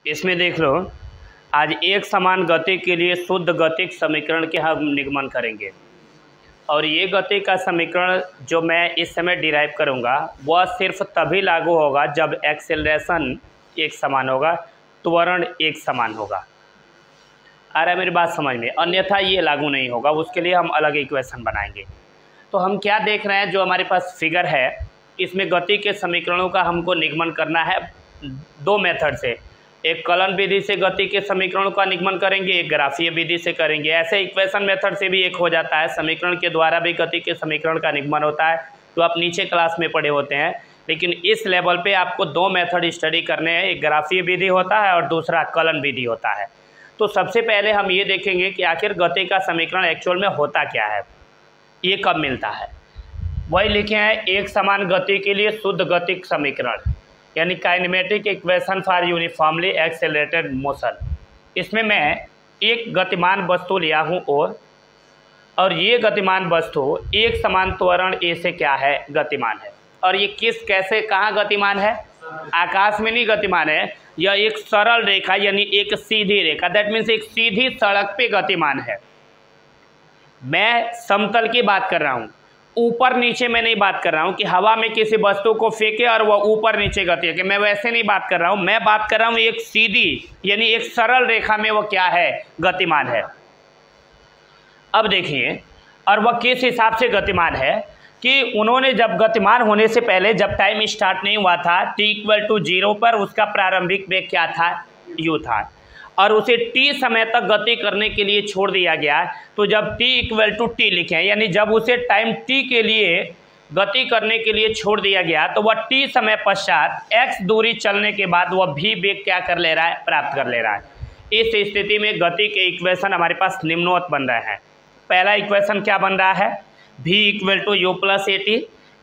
इसमें देख लो, आज एक समान गति के लिए शुद्ध गतिक समीकरण के हम निगमन करेंगे। और ये गति का समीकरण जो मैं इस समय डिराइव करूँगा वह सिर्फ तभी लागू होगा जब एक्सेलरेशन एक समान होगा, त्वरण एक समान होगा। आ रहा है मेरी बात समझ में? अन्यथा ये लागू नहीं होगा, उसके लिए हम अलग इक्वेशन बनाएंगे। तो हम क्या देख रहे हैं, जो हमारे पास फिगर है इसमें गति के समीकरणों का हमको निगमन करना है दो मेथड से। एक कलन विधि से गति के समीकरणों का निगमन करेंगे, एक ग्राफीय विधि से करेंगे। ऐसे इक्वेशन मेथड से भी एक हो जाता है, समीकरण के द्वारा भी गति के समीकरण का निगमन होता है, तो आप नीचे क्लास में पढ़े होते हैं। लेकिन इस लेवल पे आपको दो मेथड स्टडी करने हैं, एक ग्राफीय विधि होता है और दूसरा कलन विधि होता है। तो सबसे पहले हम ये देखेंगे कि आखिर गति का समीकरण एक्चुअल में होता क्या है, ये कब मिलता है। वही लिखे हैं, एक समान गति के लिए शुद्ध गतिक समीकरण, यानी kinematic equation for uniformly accelerated motion. इसमें मैं एक गतिमान वस्तु लिया हूँ और ये गतिमान वस्तु एक समान त्वरण ए से क्या है, गतिमान है। और ये कैसे कहाँ गतिमान है? आकाश में नहीं गतिमान है, यह एक सरल रेखा यानी एक सीधी रेखा, दैट मीन्स एक सीधी सड़क पे गतिमान है। मैं समतल की बात कर रहा हूँ, ऊपर नीचे में नहीं बात कर रहा हूँ कि हवा में किसी वस्तु को फेंके और वह ऊपर नीचे गति है, मैं वैसे नहीं बात कर रहा हूँ। मैं बात कर रहा हूँ एक सीधी यानी एक सरल रेखा में वो क्या है, गतिमान है। अब देखिए, और वह किस हिसाब से गतिमान है कि उन्होंने जब गतिमान होने से पहले, जब टाइम स्टार्ट नहीं हुआ था t=0 पर, उसका प्रारंभिक वेग क्या था, u था, और उसे t समय तक गति करने के लिए छोड़ दिया गया। तो जब t=t लिखें, यानी जब उसे टाइम t के लिए गति करने के लिए छोड़ दिया गया, तो वह t समय पश्चात x दूरी चलने के बाद वह v वेग क्या कर ले रहा है, प्राप्त कर ले रहा है। इस स्थिति में गति के इक्वेशन हमारे पास निम्नवत बन रहे हैं। पहला इक्वेशन क्या बन रहा है, v=u + at,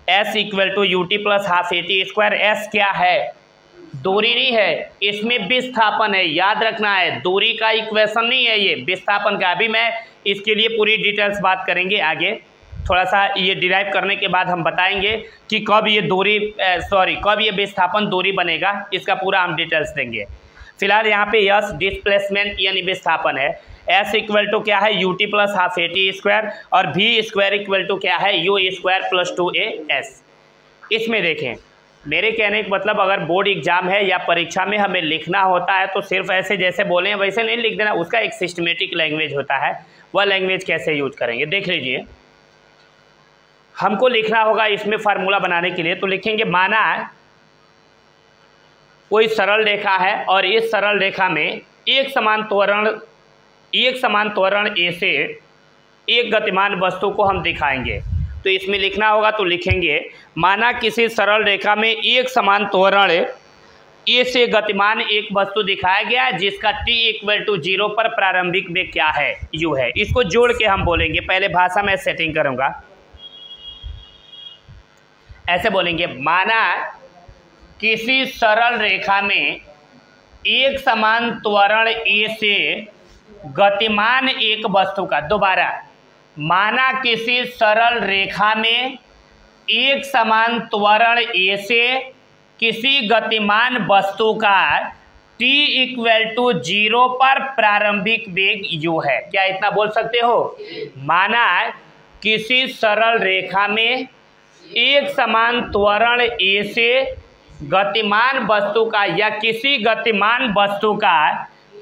s=ut + ½ at²। s क्या है, दूरी नहीं है, इसमें विस्थापन है, याद रखना है, दूरी का इक्वेशन नहीं है ये, विस्थापन का। अभी मैं इसके लिए पूरी डिटेल्स बात करेंगे आगे, थोड़ा सा ये डिराइव करने के बाद हम बताएंगे कि कब ये दूरी कब ये विस्थापन दूरी बनेगा, इसका पूरा हम डिटेल्स देंगे। फिलहाल यहाँ पे s डिस्प्लेसमेंट यानी विस्थापन है, s क्या है, ut + ½ at², और v² क्या है, u² + 2as। इसमें देखें, मेरे कहने का मतलब, अगर बोर्ड एग्जाम है या परीक्षा में हमें लिखना होता है तो सिर्फ ऐसे जैसे बोले हैं वैसे नहीं लिख देना, उसका एक सिस्टमेटिक लैंग्वेज होता है। वह लैंग्वेज कैसे यूज करेंगे देख लीजिए। हमको लिखना होगा इसमें फार्मूला बनाने के लिए, तो लिखेंगे, माना कोई सरल रेखा है और इस सरल रेखा में एक समान त्वरण ए से एक गतिमान वस्तु को हम दिखाएंगे। तो इसमें लिखना होगा, तो लिखेंगे, माना किसी सरल रेखा में एक समान त्वरण ए से गतिमान एक वस्तु दिखाया गया है जिसका t=0 पर प्रारंभिक वेग क्या है, u है। इसको जोड़ के हम बोलेंगे, पहले भाषा में सेटिंग करूंगा, ऐसे बोलेंगे, माना किसी सरल रेखा में एक समान त्वरण ए से गतिमान एक वस्तु का, दोबारा, माना किसी सरल रेखा में एक समान त्वरण ए से किसी गतिमान वस्तु का t=0 पर प्रारंभिक वेग u है। क्या इतना बोल सकते हो? माना किसी सरल रेखा में एक समान त्वरण ए से गतिमान वस्तु का या किसी गतिमान वस्तु का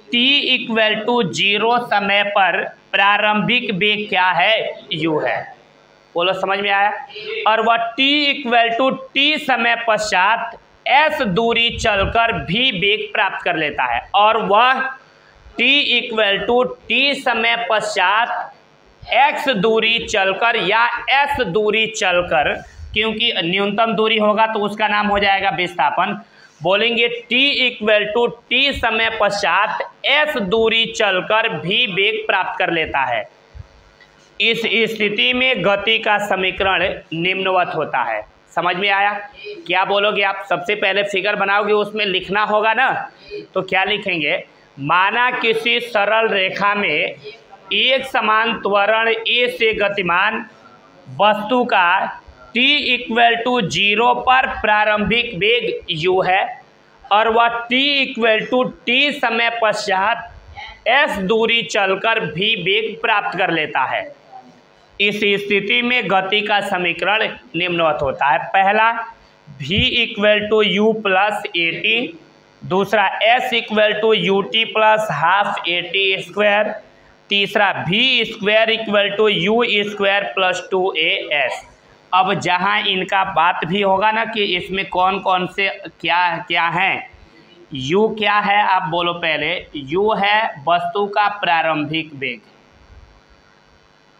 t=0 समय पर प्रारंभिक वेग क्या है, u है। बोलो समझ में आया? और वह t समय पश्चात s दूरी चलकर भी वेग प्राप्त कर लेता है, और वह t समय पश्चात x दूरी चलकर या s दूरी चलकर, क्योंकि न्यूनतम दूरी होगा तो उसका नाम हो जाएगा विस्थापन, बोलेंगे t समय पश्चात s दूरी चलकर भी वेग प्राप्त कर लेता है। इस स्थिति में गति का समीकरण निम्नवत होता है। समझ में आया? क्या बोलोगे आप? सबसे पहले फिगर बनाओगे, उसमें लिखना होगा ना, तो क्या लिखेंगे, माना किसी सरल रेखा में एक समान त्वरण ए से गतिमान वस्तु का t=0 पर प्रारंभिक वेग u है, और वह t समय पश्चात s दूरी चलकर v वेग प्राप्त कर लेता है। इस स्थिति में गति का समीकरण निम्नवत होता है। पहला v = u + at, दूसरा s = ut + ½ at², तीसरा v² = u² + 2as। अब जहाँ इनका बात भी होगा ना कि इसमें कौन कौन से क्या क्या हैं। u क्या है आप बोलो पहले। u है वस्तु का प्रारंभिक वेग,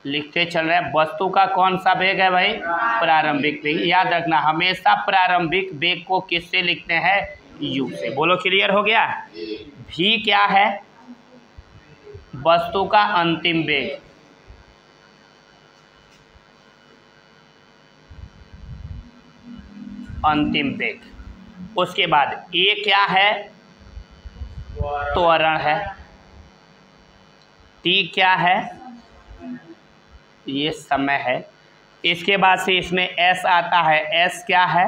लिखते चल रहे हैं। वस्तु का कौन सा वेग है भाई? प्रारंभिक वेग। याद रखना हमेशा प्रारंभिक वेग को किससे लिखते हैं? u से। बोलो क्लियर हो गया। v क्या है? वस्तु का अंतिम वेग, अंतिम वेग। उसके बाद a क्या है? त्वरण है। t क्या है? ये समय है। इसके बाद से इसमें s आता है। s क्या है?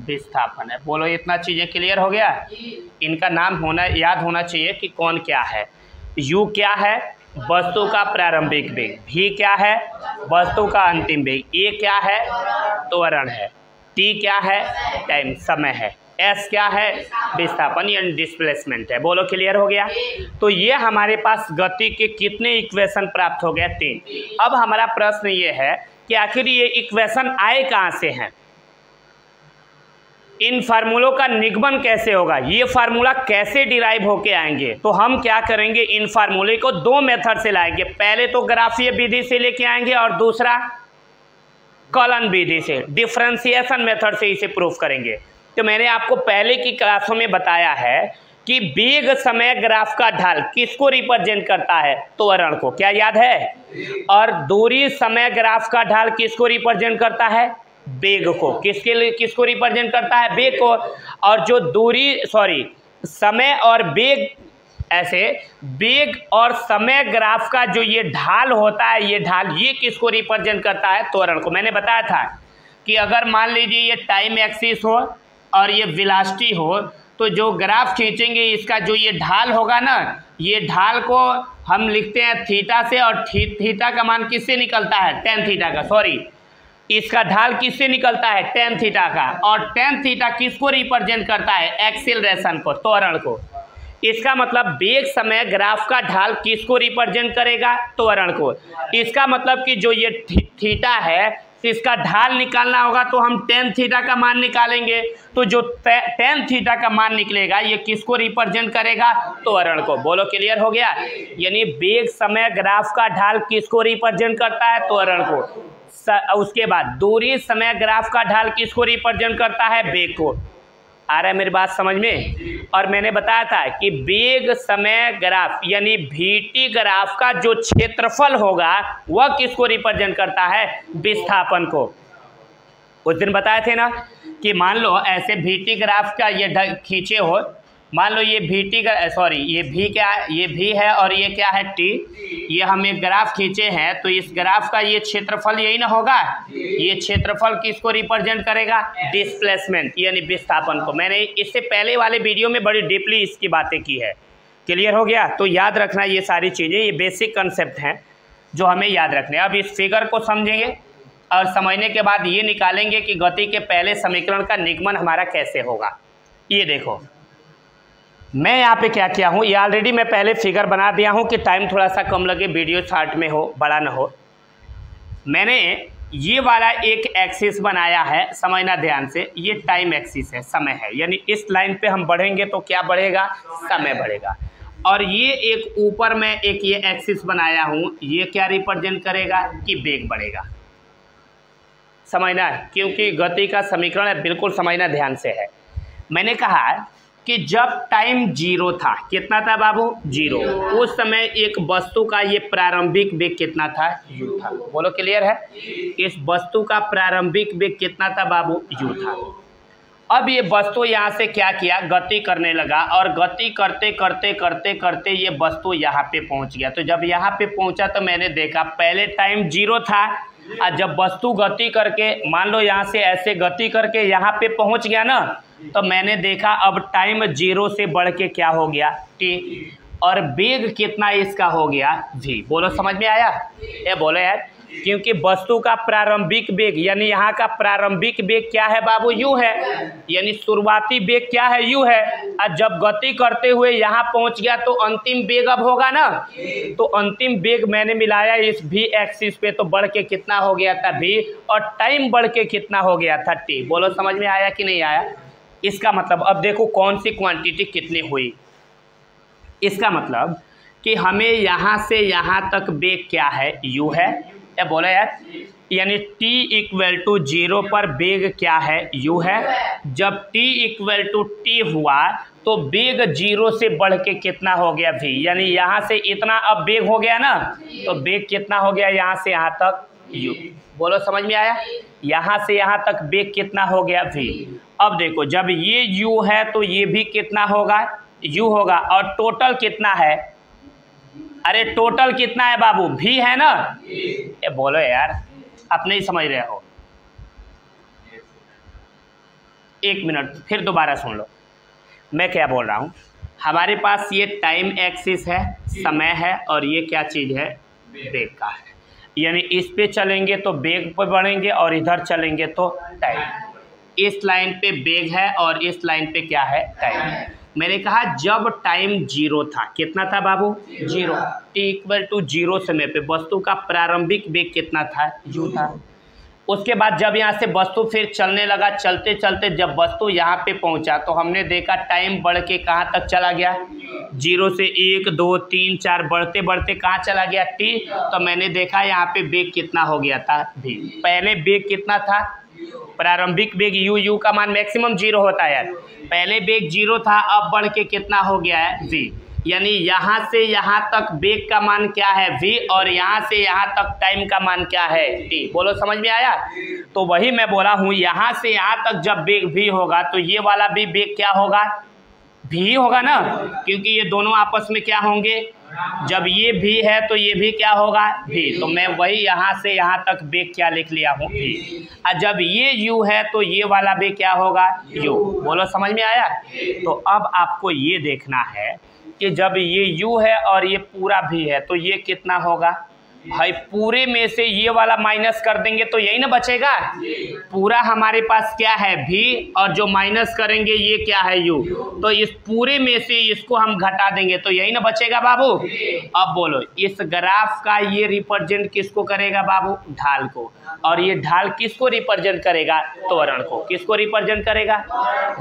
विस्थापन है। बोलो इतना चीजें क्लियर हो गया। इनका नाम होना याद होना चाहिए कि कौन क्या है। u क्या है? वस्तु का प्रारंभिक वेग। v क्या है? वस्तु का अंतिम वेग। a क्या है? त्वरण है। t क्या है? टाइम, समय है। s क्या है? विस्थापन यानी डिस्प्लेसमेंट है। बोलो क्लियर हो गया। तो ये हमारे पास गति के कितने इक्वेशन प्राप्त हो गए? 3। अब हमारा प्रश्न ये है कि आखिर ये इक्वेशन आए कहाँ से हैं? इन फार्मूलों का निगमन कैसे होगा? ये फार्मूला कैसे डिराइव होके आएंगे? तो हम क्या करेंगे, इन फार्मूले को 2 मेथड से लाएंगे। पहले तो ग्राफीय विधि से लेके आएंगे और दूसरा कलन विधि से, डिफरेंशिएशन मेथड से इसे प्रूफ करेंगे। तो मैंने आपको पहले की क्लासों में बताया है कि वेग समय ग्राफ का ढाल किसको रिप्रेजेंट करता है? त्वरण को। क्या याद है? और दूरी समय ग्राफ का ढाल किसको रिप्रेजेंट करता है? वेग को। किसके लिए किसको रिप्रेजेंट करता है? वेग को। और जो समय और वेग, ऐसे वेग और समय ग्राफ का जो ये ढाल होता है, ये ढाल ये किसको रिप्रेजेंट करता है? त्वरण को। मैंने बताया था कि अगर मान लीजिए ये टाइम एक्सिस हो और ये वेलोसिटी हो, तो जो ग्राफ खींचेंगे इसका जो ये ढाल होगा ना, ये ढाल को हम लिखते हैं थीटा से, और थीटा का मान किससे निकलता है? टेन थीटा का। इसका ढाल किससे निकलता है? टेन थीटा का। और टेन थीटा किसको रिप्रेजेंट करता है? एक्सीलरेशन को, त्वरण को। इसका मतलब वेग समय ग्राफ का ढाल किसको रिप्रेजेंट करेगा? त्वरण को। इसका मतलब कि जो ये थीटा है, इसका ढाल निकालना होगा तो हम टेन थीटा का मान निकालेंगे। तो जो टेन थीटा का मान निकलेगा ये किसको रिप्रेजेंट करेगा? त्वरण को। बोलो क्लियर हो गया। यानी वेग समय ग्राफ का ढाल किसको रिप्रेजेंट करता है? त्वरण को। उसके बाद दूरी समय ग्राफ का ढाल किसको रिप्रेजेंट करता है? वेग को। आ रहा है मेरी बात समझ में? और मैंने बताया था कि वेग समय ग्राफ यानी vt ग्राफ का जो क्षेत्रफल होगा वह किसको रिप्रेजेंट करता है? विस्थापन को। उस दिन बताए थे ना कि मान लो ऐसे vt ग्राफ का ये खींचे हो, मान लो ये ये v क्या है? ये v है और ये क्या है? t। ये हम एक ग्राफ खींचे हैं तो इस ग्राफ का ये क्षेत्रफल यही ना होगा। ये क्षेत्रफल किसको रिप्रेजेंट करेगा? डिस्प्लेसमेंट यानी विस्थापन को। मैंने इससे पहले वाले वीडियो में बड़ी डीपली इसकी बातें की है। क्लियर हो गया। तो याद रखना ये सारी चीज़ें, ये बेसिक कंसेप्ट हैं जो हमें याद रखने। अब इस फिगर को समझेंगे और समझने के बाद ये निकालेंगे कि गति के पहले समीकरण का निगमन हमारा कैसे होगा। ये देखो मैं यहाँ पे क्या किया हूँ, ये ऑलरेडी मैं पहले फिगर बना दिया हूँ कि टाइम थोड़ा सा कम लगे, वीडियो शॉर्ट में हो, बड़ा ना हो। मैंने ये वाला एक एक्सिस बनाया है, समझना ध्यान से। ये टाइम एक्सिस है, समय है। यानी इस लाइन पे हम बढ़ेंगे तो क्या बढ़ेगा? समय बढ़ेगा। और ये एक ऊपर में एक ये एक्सिस बनाया हूँ, ये क्या रिप्रेजेंट करेगा? कि वेग बढ़ेगा। समझना, क्योंकि गति का समीकरण बिल्कुल समझना ध्यान से है। मैंने कहा कि जब टाइम 0 था, कितना था बाबू? 0। उस समय एक वस्तु का ये प्रारंभिक वेग कितना था? u था। बोलो क्लियर है। इस वस्तु का प्रारंभिक वेग कितना था बाबू? u था। अब ये वस्तु यहाँ से क्या किया? गति करने लगा और गति करते करते करते करते ये वस्तु यहाँ पे पहुँच गया। तो जब यहाँ पे पहुँचा तो मैंने देखा पहले टाइम 0 था, और जब वस्तु गति करके मान लो यहाँ से ऐसे गति करके यहाँ पे पहुँच गया ना, तो मैंने देखा अब टाइम 0 से बढ़ के क्या हो गया t, और वेग कितना इसका हो गया v। बोलो समझ में आया? ये बोलो यार, क्योंकि वस्तु का प्रारंभिक वेग यानी यहाँ का प्रारंभिक वेग क्या है बाबू? u है, यानी शुरुआती वेग क्या है? u है। और जब गति करते हुए यहाँ पहुँच गया तो अंतिम वेग अब होगा ना, तो अंतिम वेग मैंने मिलाया इस v एक्सिस पे, तो बढ़ के कितना हो गया था v, और टाइम बढ़ के कितना हो गया था t। बोलो समझ में आया कि नहीं आया? इसका मतलब अब देखो कौन सी क्वांटिटी कितनी हुई। इसका मतलब कि हमें यहाँ से यहाँ तक वेग क्या है? u है। ये बोला यार, यानी t इक्वल टू 0 पर वेग क्या है? u है। जब t इक्वल टू t हुआ तो वेग 0 से बढ़ के कितना हो गया v, यानी यहाँ से इतना अब वेग हो गया ना, तो वेग कितना हो गया यहाँ से यहाँ तक u। बोलो समझ में आया? यहाँ से यहाँ तक वेग कितना हो गया v। अब देखो जब ये u है तो ये भी कितना होगा? u होगा। और टोटल कितना है? अरे टोटल कितना है बाबू? v है ना। ये बोलो यार, आप नहीं समझ रहे हो। एक मिनट फिर दोबारा सुन लो मैं क्या बोल रहा हूँ। हमारे पास ये टाइम एक्सिस है, समय है, और ये क्या चीज़ है? वेग का है। यानी इस पे चलेंगे तो वेग पर बढ़ेंगे और इधर चलेंगे तो टाइम। इस लाइन पे वेग है और इस लाइन पे क्या है? टाइम। मैंने कहा जब टाइम 0 था, कितना था बाबू? 0। t इक्वल टू 0 समय पे वस्तु का प्रारंभिक वेग कितना था? u था। उसके बाद जब यहाँ से वस्तु फिर चलने लगा, चलते चलते जब वस्तु यहाँ पे पहुँचा तो हमने देखा टाइम बढ़ के कहाँ तक चला गया? 0 से 1 2 3 4 बढ़ते बढ़ते कहाँ चला गया? t। तो मैंने देखा यहाँ पे वेग कितना हो गया था? v। पहले वेग कितना था? प्रारंभिक वेग u का मान मैक्सिमम 0 होता है यार। पहले वेग 0 था, अब बढ़ के कितना हो गया है? v। यानी यहाँ से यहाँ तक वेग का मान क्या है? v, और यहाँ से यहाँ तक टाइम का मान क्या है? t। बोलो समझ में आया? तो वही मैं बोला हूँ, यहाँ से यहाँ तक जब वेग v होगा तो ये वाला भी वेग क्या होगा? v होगा ना, क्योंकि ये दोनों आपस में क्या होंगे? जब ये v है तो ये भी क्या होगा? v। तो मैं वही यहाँ से यहाँ तक वेग क्या लिख लिया हूँ? v। और जब ये u है तो ये वाला भी क्या होगा? u। बोलो समझ में आया? तो अब आपको ये देखना है कि जब ये u है और ये पूरा v है तो ये कितना होगा भाई? पूरे में से ये वाला माइनस कर देंगे तो यही ना बचेगा। पूरा हमारे पास क्या है? v, और जो माइनस करेंगे ये क्या है? u। तो इस पूरे में से इसको हम घटा देंगे तो यही ना बचेगा बाबू। अब बोलो इस ग्राफ का ये रिप्रेजेंट किसको करेगा बाबू? ढाल को। और ये ढाल किसको रिप्रेजेंट करेगा? त्वरण को। किसको रिप्रेजेंट करेगा?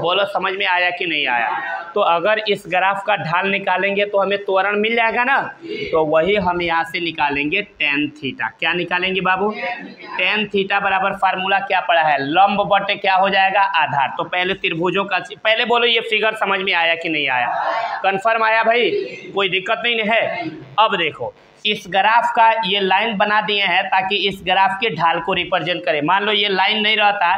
बोलो समझ में आया कि नहीं आया? तो अगर इस ग्राफ का ढाल निकालेंगे तो हमें त्वरण मिल जाएगा ना, तो वही हम यहाँ से निकालेंगे tan थीटा। क्या निकालेंगे बाबू? tan थीटा बराबर फार्मूला क्या पड़ा है? लंब बटे क्या हो जाएगा? आधार। तो पहले त्रिभुजों का, पहले बोलो ये फिगर समझ में आया कि नहीं आया? कंफर्म आया भाई? कोई दिक्कत नहीं है? अब देखो इस ग्राफ का ये लाइन बना दिए हैं ताकि इस ग्राफ के ढाल को रिप्रेजेंट करे। मान लो ये लाइन नहीं रहता,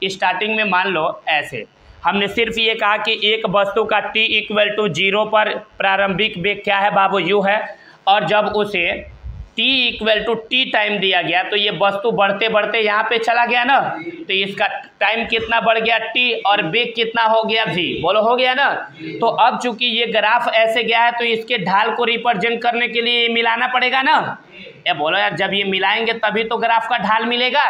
स्टार्टिंग में मान लो ऐसे, हमने सिर्फ ये कहा कि एक वस्तु का t इक्वल टू 0 पर प्रारंभिक वेग क्या है बाबू? u है। और जब उसे t equal to t time दिया गया तो ये वस्तु बढ़ते बढ़ते यहाँ पे चला गया ना, तो इसका टाइम कितना बढ़ गया? t, और वेग कितना हो गया? v। बोलो हो गया ना। तो अब चूंकि ये ग्राफ ऐसे गया है तो इसके ढाल को रिप्रेजेंट करने के लिए मिलाना पड़ेगा ना। ये बोलो यार, जब ये मिलाएंगे तभी तो ग्राफ का ढाल मिलेगा।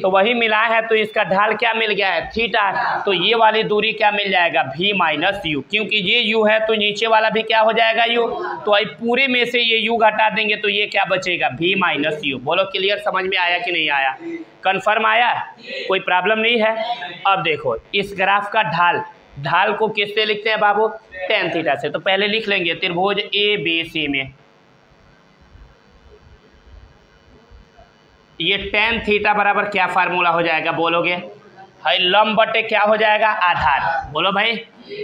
तो वही मिला है तो इसका ढाल क्या मिल गया है? थीटा। तो ये वाली दूरी क्या मिल जाएगा? v minus u। क्योंकि ये u है तो नीचे वाला भी क्या हो जाएगा? u। तो अब पूरे में से ये u घटा देंगे तो ये क्या बचेगा? v minus u। बोलो क्लियर समझ में आया कि नहीं आया? कंफर्म आया? कोई प्रॉब्लम नहीं है? अब देखो इस ग्राफ का ढाल को किससे लिखते हैं बाबू? tan थीटा से। तो पहले लिख लेंगे त्रिभुज ABC में ये tan थीटा बराबर क्या फार्मूला हो जाएगा? बोलोगे भाई लंब बटे क्या हो जाएगा? आधार। बोलो भाई,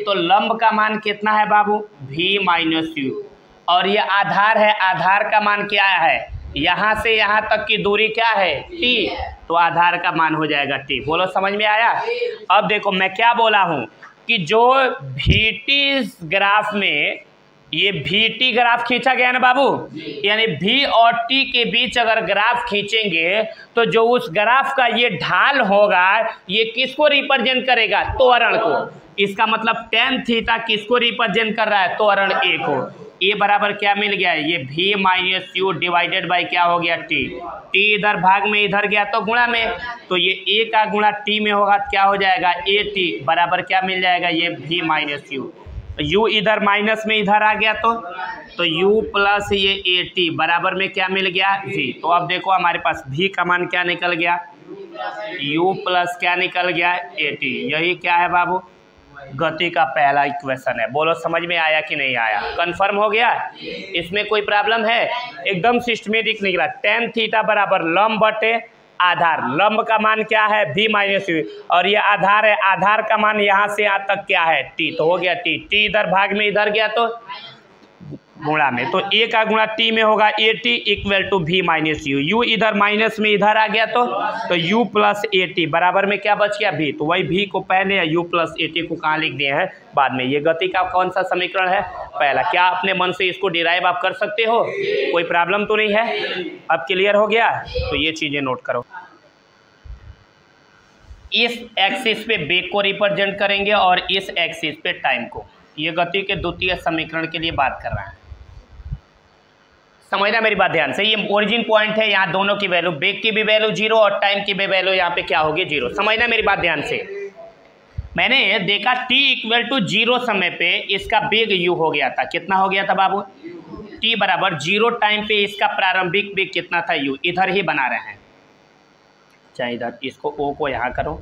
तो लंब का मान कितना है बाबू? v minus u। और ये आधार है, आधार का मान क्या है? यहाँ से यहाँ तक की दूरी क्या है? t। तो आधार का मान हो जाएगा t। बोलो समझ में आया? अब देखो मैं क्या बोला हूँ कि जो VT ग्राफ में ये VT ग्राफ खींचा गया ना बाबू, यानी V और T के बीच अगर ग्राफ खींचेंगे तो जो उस ग्राफ का ये ढाल होगा ये किसको रिप्रेजेंट करेगा? त्वरण को। इसका मतलब टेन थीटा किसको रिप्रेजेंट कर रहा है, त्वरण ए को। ए बराबर क्या मिल गया है, ये भी माइनस यू डिवाइडेड बाई क्या हो गया, टी। टी इधर भाग में इधर गया तो गुणा में, तो ये ए का गुणा टी में होगा, क्या हो जाएगा, ए टी बराबर क्या मिल जाएगा, ये भी माइनस यू। यू इधर माइनस में इधर आ गया तो u प्लस ये ए टी बराबर में क्या मिल गया, v। तो अब देखो हमारे पास v का मान क्या निकल गया, u प्लस क्या निकल गया, ए टी। यही क्या है बाबू, गति का पहला इक्वेशन है। बोलो समझ में आया कि नहीं आया, कंफर्म हो गया, इसमें कोई प्रॉब्लम है, एकदम सिस्टमेटिक निकला। टेन थीटा बराबर लंब बटे आधार, लंब का मान क्या है, v माइनस यू, और ये आधार है, आधार का मान यहाँ से यहाँ तक क्या है, t। तो हो गया t, t इधर भाग में इधर गया तो गुणा में, तो a का गुणा t में होगा a t equal to v minus u. U इधर माइनस में इधर आ गया तो u प्लस ए टी बराबर में क्या बच गया, v। तो वही v को पहले u प्लस ए टी को कहाँ लिख दिए हैं, बाद में। ये गति का कौन सा समीकरण है, पहला। क्या अपने मन से इसको डिराइव आप कर सकते हो, कोई प्रॉब्लम तो नहीं है, अब क्लियर हो गया। तो ये चीज़ें नोट करो। इस एक्सिस पे वेग को रिप्रेजेंट करेंगे और इस एक्सिस पे टाइम को। ये गति के द्वितीय समीकरण के लिए बात कर रहे हैं, समझना मेरी बात ध्यान से। ये ओरिजिन पॉइंट है, यहाँ दोनों की वैल्यू, वेग की भी वैल्यू जीरो और टाइम की भी वैल्यू यहाँ पे क्या होगी, जीरो। समझना मेरी बात ध्यान से। मैंने देखा t इक्वल टू जीरो समय पे इसका वेग u हो गया था, कितना हो गया था बाबू, t बराबर जीरो टाइम पे इसका प्रारंभिक वेग कितना था, u। इधर ही बना रहे हैं, चाहे इधर इसको o को यहाँ करो,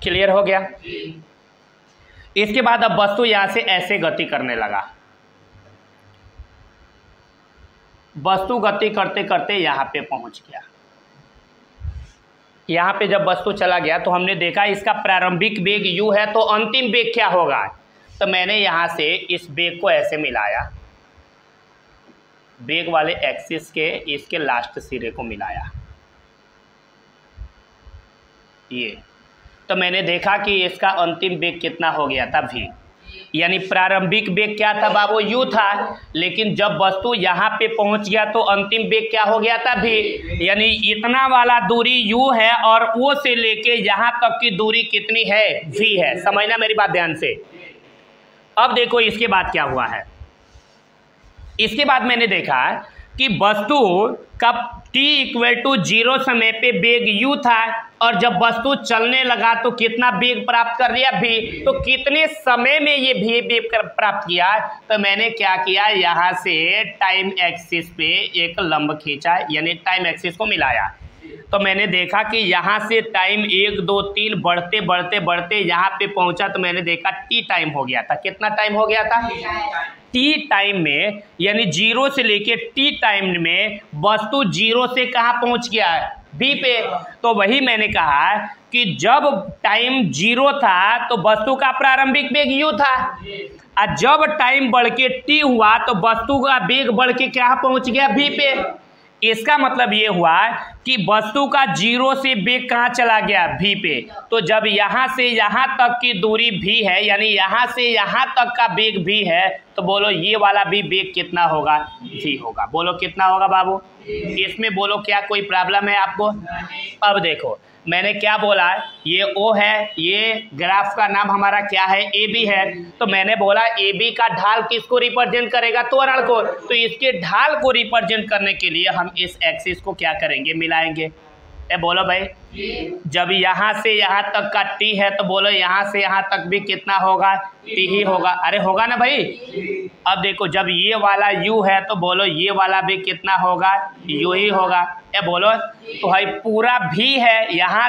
क्लियर हो गया। इसके बाद अब वस्तु यहां से ऐसे गति करने लगा, वस्तु गति करते करते यहां पे पहुंच गया। यहां पे जब वस्तु चला गया तो हमने देखा इसका प्रारंभिक वेग u है, तो अंतिम वेग क्या होगा। तो मैंने यहां से इस वेग को ऐसे मिलाया, वेग वाले एक्सिस के इसके लास्ट सिरे को मिलाया, ये। तो मैंने देखा कि इसका अंतिम वेग कितना हो गया था, v। यानी प्रारंभिक वेग क्या था बाबू, u था, लेकिन जब वस्तु यहाँ पे पहुँच गया तो अंतिम वेग क्या हो गया था, v। यानी इतना वाला दूरी u है और वो से लेके यहाँ तक की दूरी कितनी है, v है। समझना मेरी बात ध्यान से। अब देखो इसके बाद क्या हुआ है। इसके बाद मैंने देखा कि वस्तु का t इक्वल टू जीरो समय पे वेग u था, और जब वस्तु चलने लगा तो कितना वेग प्राप्त कर लिया, v। तो कितने समय में ये वेग प्राप्त किया, तो मैंने क्या किया, यहाँ से टाइम एक्सिस पे एक लंब खींचा, यानी टाइम एक्सिस को मिलाया। तो मैंने देखा कि यहाँ से टाइम 1 2 3 बढ़ते बढ़ते बढ़ते यहाँ पे पहुँचा, तो मैंने देखा t टाइम हो गया था। कितना टाइम हो गया था, t टाइम में, यानी जीरो से लेके t टाइम में वस्तु जीरो से कहाँ पहुँच गया है, v पे। तो वही मैंने कहा कि जब टाइम जीरो था तो वस्तु का प्रारंभिक वेग u था, और जब टाइम बढ़ के t हुआ तो वस्तु का वेग बढ़ के क्या पहुँच गया, v पे। इसका मतलब ये हुआ कि वस्तु का जीरो से वेग कहाँ चला गया, v पे। तो जब यहाँ से यहाँ तक की दूरी v है, यानी यहाँ से यहाँ तक का वेग v है, तो बोलो ये वाला भी वेग कितना होगा, v होगा। बोलो कितना होगा बाबू, इसमें बोलो क्या कोई प्रॉब्लम है आपको। अब देखो मैंने क्या बोला, ये O है, ये ग्राफ का नाम हमारा क्या है, AB है। तो मैंने बोला AB का ढाल किसको रिप्रेजेंट करेगा, त्वरण को। तो इसके ढाल को रिप्रेजेंट करने के लिए हम इस एक्सिस को क्या करेंगे, मिलाएंगे। बोलो भाई, जब यहाँ से यहाँ तक का t है तो बोलो यहाँ से यहाँ तक भी कितना होगा, t ही होगा। अरे होगा ना भाई। अब देखो जब ये वाला u है तो बोलो ये वाला भी कितना होगा, u ही होगा। बोलो तो भाई पूरा v है, यहाँ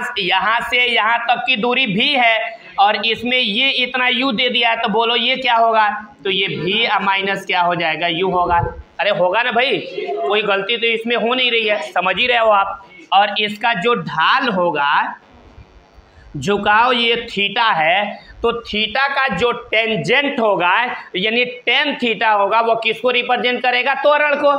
से यहाँ तक की दूरी v है, और इसमें ये इतना u दे दिया है, तो बोलो ये क्या होगा, तो ये v माइनस क्या हो जाएगा, u होगा। अरे होगा ना भाई, कोई गलती तो इसमें हो नहीं रही है, समझ ही रहे हो आप। और इसका जो ढाल होगा, झुकाव ये थीटा है, तो थीटा का जो टेंजेंट होगा यानी टेन थीटा होगा, वो किसको रिप्रेजेंट करेगा, त्वरण को।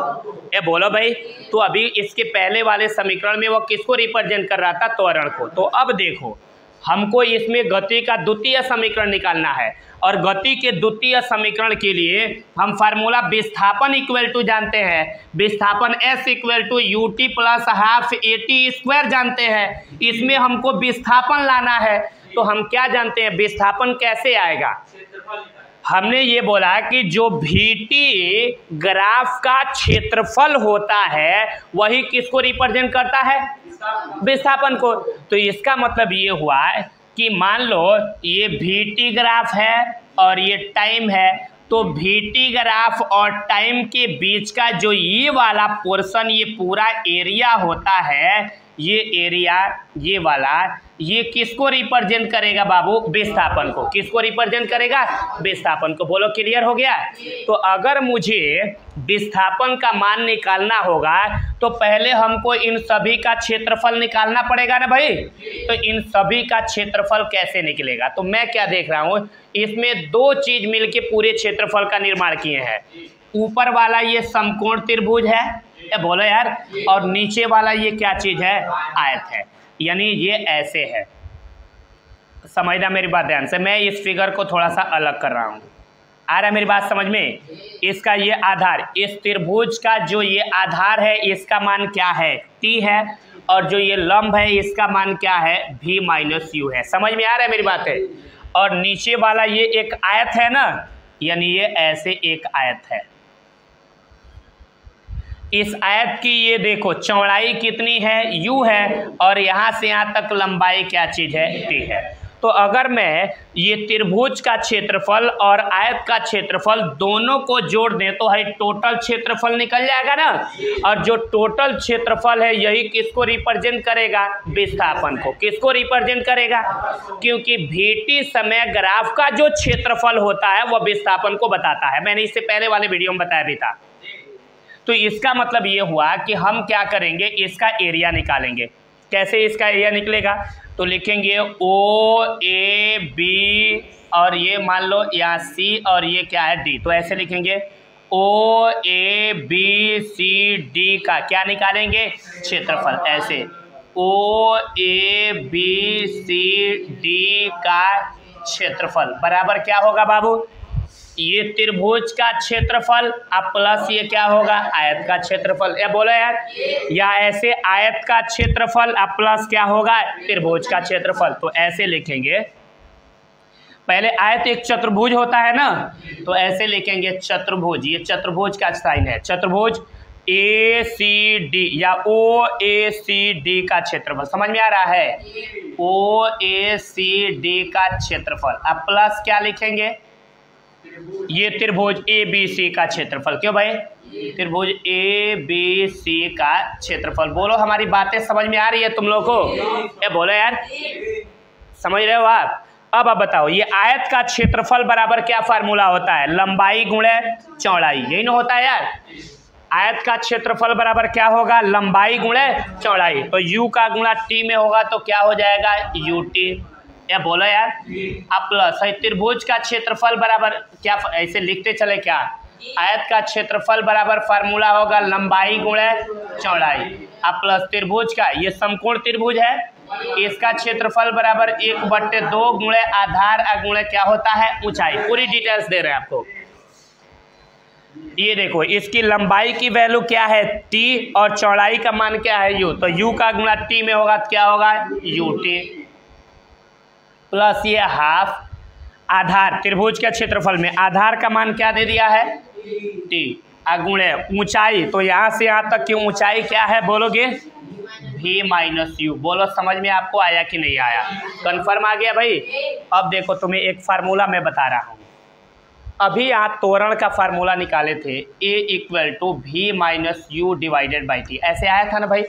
बोलो भाई, तो अभी इसके पहले वाले समीकरण में वो किसको रिप्रेजेंट कर रहा था, त्वरण को। तो अब देखो हमको इसमें गति का द्वितीय समीकरण निकालना है और गति के द्वितीय समीकरण के लिए हम फार्मूला विस्थापन इक्वल टू जानते हैं, विस्थापन S equal to UT plus half AT square जानते हैं। इसमें हमको विस्थापन लाना है तो हम क्या जानते हैं, विस्थापन कैसे आएगा। हमने ये बोला कि जो VT ग्राफ का क्षेत्रफल होता है वही किसको रिप्रेजेंट करता है, विस्थापन को। तो इसका मतलब ये हुआ कि मान लो ये VT ग्राफ है और ये टाइम है, तो VT ग्राफ और टाइम के बीच का जो ये वाला पोर्शन, ये पूरा एरिया होता है, ये एरिया ये वाला, ये किसको रिप्रेजेंट करेगा बाबू, विस्थापन को। किसको रिप्रेजेंट करेगा, विस्थापन को। बोलो क्लियर हो गया। तो अगर मुझे विस्थापन का मान निकालना होगा तो पहले हमको इन सभी का क्षेत्रफल निकालना पड़ेगा ना भाई। तो इन सभी का क्षेत्रफल कैसे निकलेगा, तो मैं क्या देख रहा हूँ, इसमें दो चीज मिलके पूरे क्षेत्रफल का निर्माण किए हैं। ऊपर वाला ये समकोण त्रिभुज है, बोलो यार, और नीचे वाला ये क्या चीज है, आयत है। यानी ये ऐसे है, समझना मेरी बात ध्यान से। मैं इस फिगर को थोड़ा सा अलग कर रहा हूँ, आ रहा है मेरी बात समझ में। इसका ये आधार, इस त्रिभुज का जो ये आधार है इसका मान क्या है, T है, और जो ये लंब है इसका मान क्या है, V माइनस U है। समझ में आ रहा है मेरी बात है। और नीचे वाला ये एक आयत है ना, यानी ये ऐसे एक आयत है। इस आयत की ये देखो चौड़ाई कितनी है, U है, और यहाँ से यहाँ तक लंबाई क्या चीज़ है, T है। तो अगर मैं ये त्रिभुज का क्षेत्रफल और आयत का क्षेत्रफल दोनों को जोड़ दें तो है टोटल क्षेत्रफल निकल जाएगा ना। और जो टोटल क्षेत्रफल है यही किसको रिप्रेजेंट करेगा, विस्थापन को। किसको रिप्रेजेंट करेगा, क्योंकि VT समय ग्राफ का जो क्षेत्रफल होता है वह विस्थापन को बताता है। मैंने इससे पहले वाले वीडियो में बताया भी था। तो इसका मतलब ये हुआ कि हम क्या करेंगे, इसका एरिया निकालेंगे। कैसे इसका एरिया निकलेगा, तो लिखेंगे OAB और ये मान लो यहाँ C और ये क्या है D। तो ऐसे लिखेंगे OABCD का क्या निकालेंगे, क्षेत्रफल। ऐसे OABCD का क्षेत्रफल बराबर क्या होगा बाबू, ये त्रिभुज का क्षेत्रफल अब प्लस ये क्या होगा, आयत का क्षेत्रफल। या बोलो यार, या ऐसे आयत का क्षेत्रफल अब प्लस क्या होगा, त्रिभुज का क्षेत्रफल। तो ऐसे लिखेंगे, पहले आयत एक चतुर्भुज होता है ना, तो ऐसे लिखेंगे चतुर्भुज, ये चतुर्भुज का साइन है, चतुर्भुज ACD या OACD का क्षेत्रफल। समझ में आ रहा है, OACD का क्षेत्रफल। अब प्लस क्या लिखेंगे, ये त्रिभुज ABC का क्षेत्रफल। क्यों भाई, त्रिभुज ABC का क्षेत्रफल। बोलो हमारी बातें समझ में आ रही है तुम लोग को, ये बोलो यार, समझ रहे हो आप। अब बताओ, ये आयत का क्षेत्रफल बराबर क्या फार्मूला होता है, लंबाई गुणे चौड़ाई, यही ना होता है यार। आयत का क्षेत्रफल बराबर क्या होगा, लंबाई गुणे चौड़ाई। तो U का गुणा T में होगा तो क्या हो जाएगा, UT। या बोलो यार, अब प्लस है त्रिभुज का क्षेत्रफल बराबर क्या, ऐसे लिखते चले क्या, आयत का क्षेत्रफल बराबर फार्मूला होगा लंबाई गुणे चौड़ाई। अब प्लस त्रिभुज का, ये समकोण त्रिभुज है, इसका क्षेत्रफल बराबर 1/2 गुणे आधार गुणे क्या होता है, ऊंचाई। पूरी डिटेल्स दे रहे हैं आपको। ये देखो, इसकी लंबाई की वैल्यू क्या है, T, और चौड़ाई का मान क्या है, U। तो U का गुणा T में होगा तो क्या होगा, UT, प्लस ये हाफ आधार, त्रिभुज के क्षेत्रफल में आधार का मान क्या दे दिया है, T, गुणे ऊंचाई। तो यहाँ से यहाँ तक की ऊंचाई क्या है बोलोगे, V माइनस U। बोलो समझ में आपको आया कि नहीं आया, कंफर्म आ गया भाई। अब देखो तुम्हें एक फार्मूला मैं बता रहा हूँ। अभी आप त्वरण का फार्मूला निकाले थे, A equal to V minus U divided by T, ऐसे आया था ना भाई।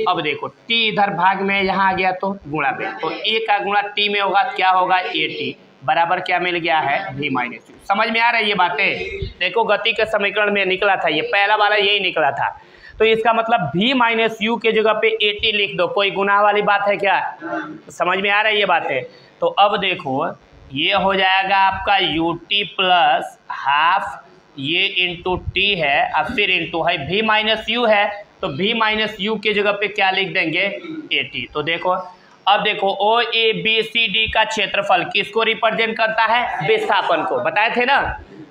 अब देखो T इधर भाग में यहाँ आ गया तो गुणा पे, तो A का गुणा T में होगा क्या होगा, AT बराबर क्या मिल गया है, V माइनस U। समझ में आ रहा है ये बातें। देखो गति के समीकरण में निकला था, ये पहला वाला यही निकला था। तो इसका मतलब V माइनस U के जगह पे AT लिख दो, कोई गुनाह वाली बात है क्या, समझ में आ रहा है ये बातें। तो अब देखो ये हो जाएगा आपका UT प्लस हाफ ये इंटू T है, अब फिर इंटू है V माइनस U है, तो V माइनस U के जगह पे क्या लिख देंगे, AT। तो देखो अब देखो ओ ए बी सी डी का क्षेत्रफल किसको रिप्रेजेंट करता है? विस्थापन को, बताए थे ना।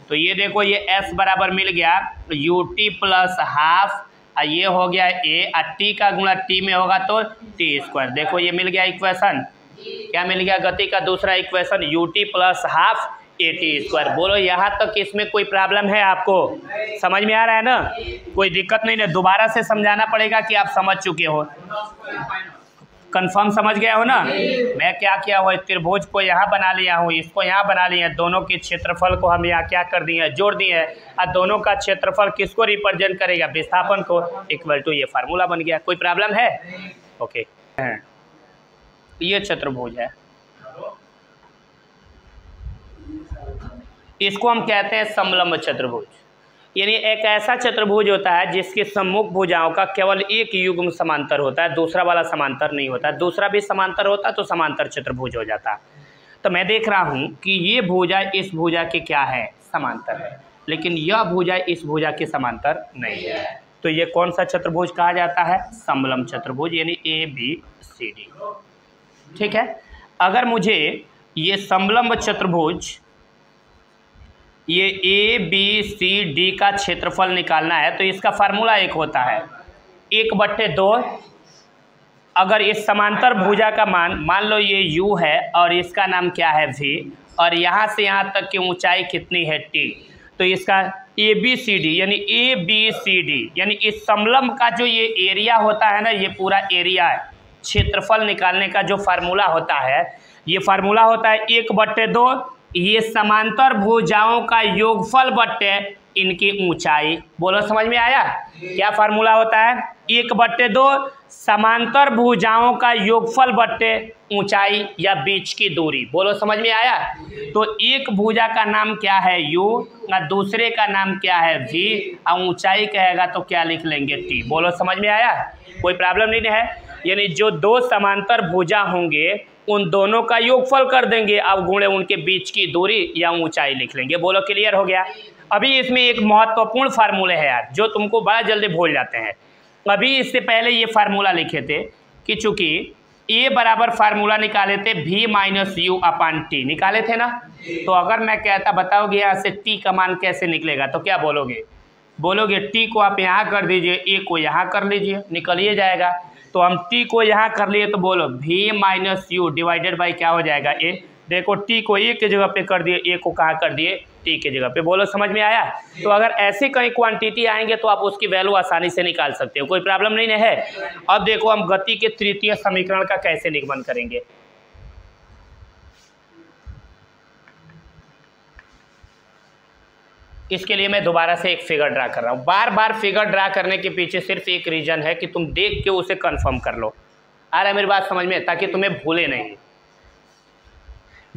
तो ये देखो ये S बराबर मिल गया यू टी प्लस हाफ, ये हो गया ए, टी का गुणा टी में होगा तो टी स्क्वायर। देखो ये मिल गया इक्वेशन, क्या मिल गया? गति का दूसरा equation U T plus half A T square. बोलो यहाँ तक इसमें कोई प्रॉब्लम है आपको? समझ में आ रहा है ना? कोई दिक्कत नहीं है, दोबारा से समझाना पड़ेगा कि आप समझ चुके हो, कंफर्म समझ गया हो ना। मैं क्या किया हुआ त्रिभुज को यहाँ बना लिया हूँ, इसको यहाँ बना लिया, दोनों के क्षेत्रफल को हम यहाँ क्या कर दिए हैं? जोड़ दिए हैं। और दोनों का क्षेत्रफल किसको रिप्रेजेंट करेगा? विस्थापन को, इक्वल टू ये फार्मूला बन गया। कोई प्रॉब्लम है? ओके, ये चतुर्भुज है, इसको हम कहते हैं समलंब चतुर्भुज। यानी एक ऐसा चतुर्भुज होता है जिसके सम्मुख भुजाओं का केवल एक युग्म समांतर होता है, दूसरा वाला समांतर नहीं होता। दूसरा भी समांतर होता तो समांतर चतुर्भुज हो जाता। तो मैं देख रहा हूँ कि ये भुजा इस भुजा के क्या है? समांतर है, लेकिन यह भुजा इस भुजा के समांतर नहीं है। तो ये कौन सा चतुर्भुज कहा जाता है? समलंब चतुर्भुज, यानी ए बी सी डी। ठीक है। अगर मुझे ये समलंब चतुर्भुज, ये ए बी सी डी का क्षेत्रफल निकालना है तो इसका फार्मूला एक होता है 1/2। अगर इस समांतर भुजा का मान लो ये u है और इसका नाम क्या है v, और यहाँ से यहाँ तक की ऊंचाई कितनी है t, तो इसका ए बी सी डी यानी ए बी सी डी यानी इस समलंब का जो ये एरिया होता है ना, ये पूरा एरिया है, क्षेत्रफल निकालने का जो फार्मूला होता है, ये फार्मूला होता है 1/2 ये समांतर भुजाओं का योगफल बट्टे इनकी ऊंचाई। बोलो समझ में आया? क्या फार्मूला होता है? 1/2 समांतर भुजाओं का योगफल बट्टे ऊंचाई या बीच की दूरी। बोलो समझ में आया? तो एक भुजा का नाम क्या है? u, और दूसरे का नाम क्या है? v, और ऊंचाई कहेगा तो क्या लिख लेंगे? t। बोलो समझ में आया? कोई प्रॉब्लम नहीं है। यानी जो दो समांतर भुजा होंगे उन दोनों का योगफल कर देंगे, अब गुणे उनके बीच की दूरी या ऊंचाई लिख लेंगे। बोलो क्लियर हो गया? अभी इसमें एक महत्वपूर्ण फार्मूले है यार, जो तुमको बड़ा जल्दी भूल जाते हैं। अभी इससे पहले ये फार्मूला लिखे थे कि चूंकि ए बराबर फार्मूला निकाले थे v minus you upon T, निकाले थे ना। तो अगर मैं कहता बताओगे यहाँ से टी का मान कैसे निकलेगा, तो क्या बोलोगे? बोलोगे टी को आप यहाँ कर दीजिए, ए को यहाँ कर लीजिए, निकलिए जाएगा। तो हम टी को यहाँ कर लिए तो बोलो v minus you divided by क्या हो जाएगा? ए। देखो टी को ए के जगह पे कर दिए, ए को कहाँ कर दिए? टी के जगह पे। बोलो समझ में आया? तो अगर ऐसे कहीं क्वांटिटी आएंगे तो आप उसकी वैल्यू आसानी से निकाल सकते हो, कोई प्रॉब्लम नहीं है। अब देखो हम गति के तृतीय समीकरण का कैसे निगमन करेंगे। इसके लिए मैं दोबारा से एक फिगर ड्रा कर रहा हूँ। बार बार फिगर ड्रा करने के पीछे सिर्फ एक रीजन है कि तुम देख के उसे कंफर्म कर लो। आ रहा है मेरी बात समझ में? ताकि तुम्हें भूले नहीं।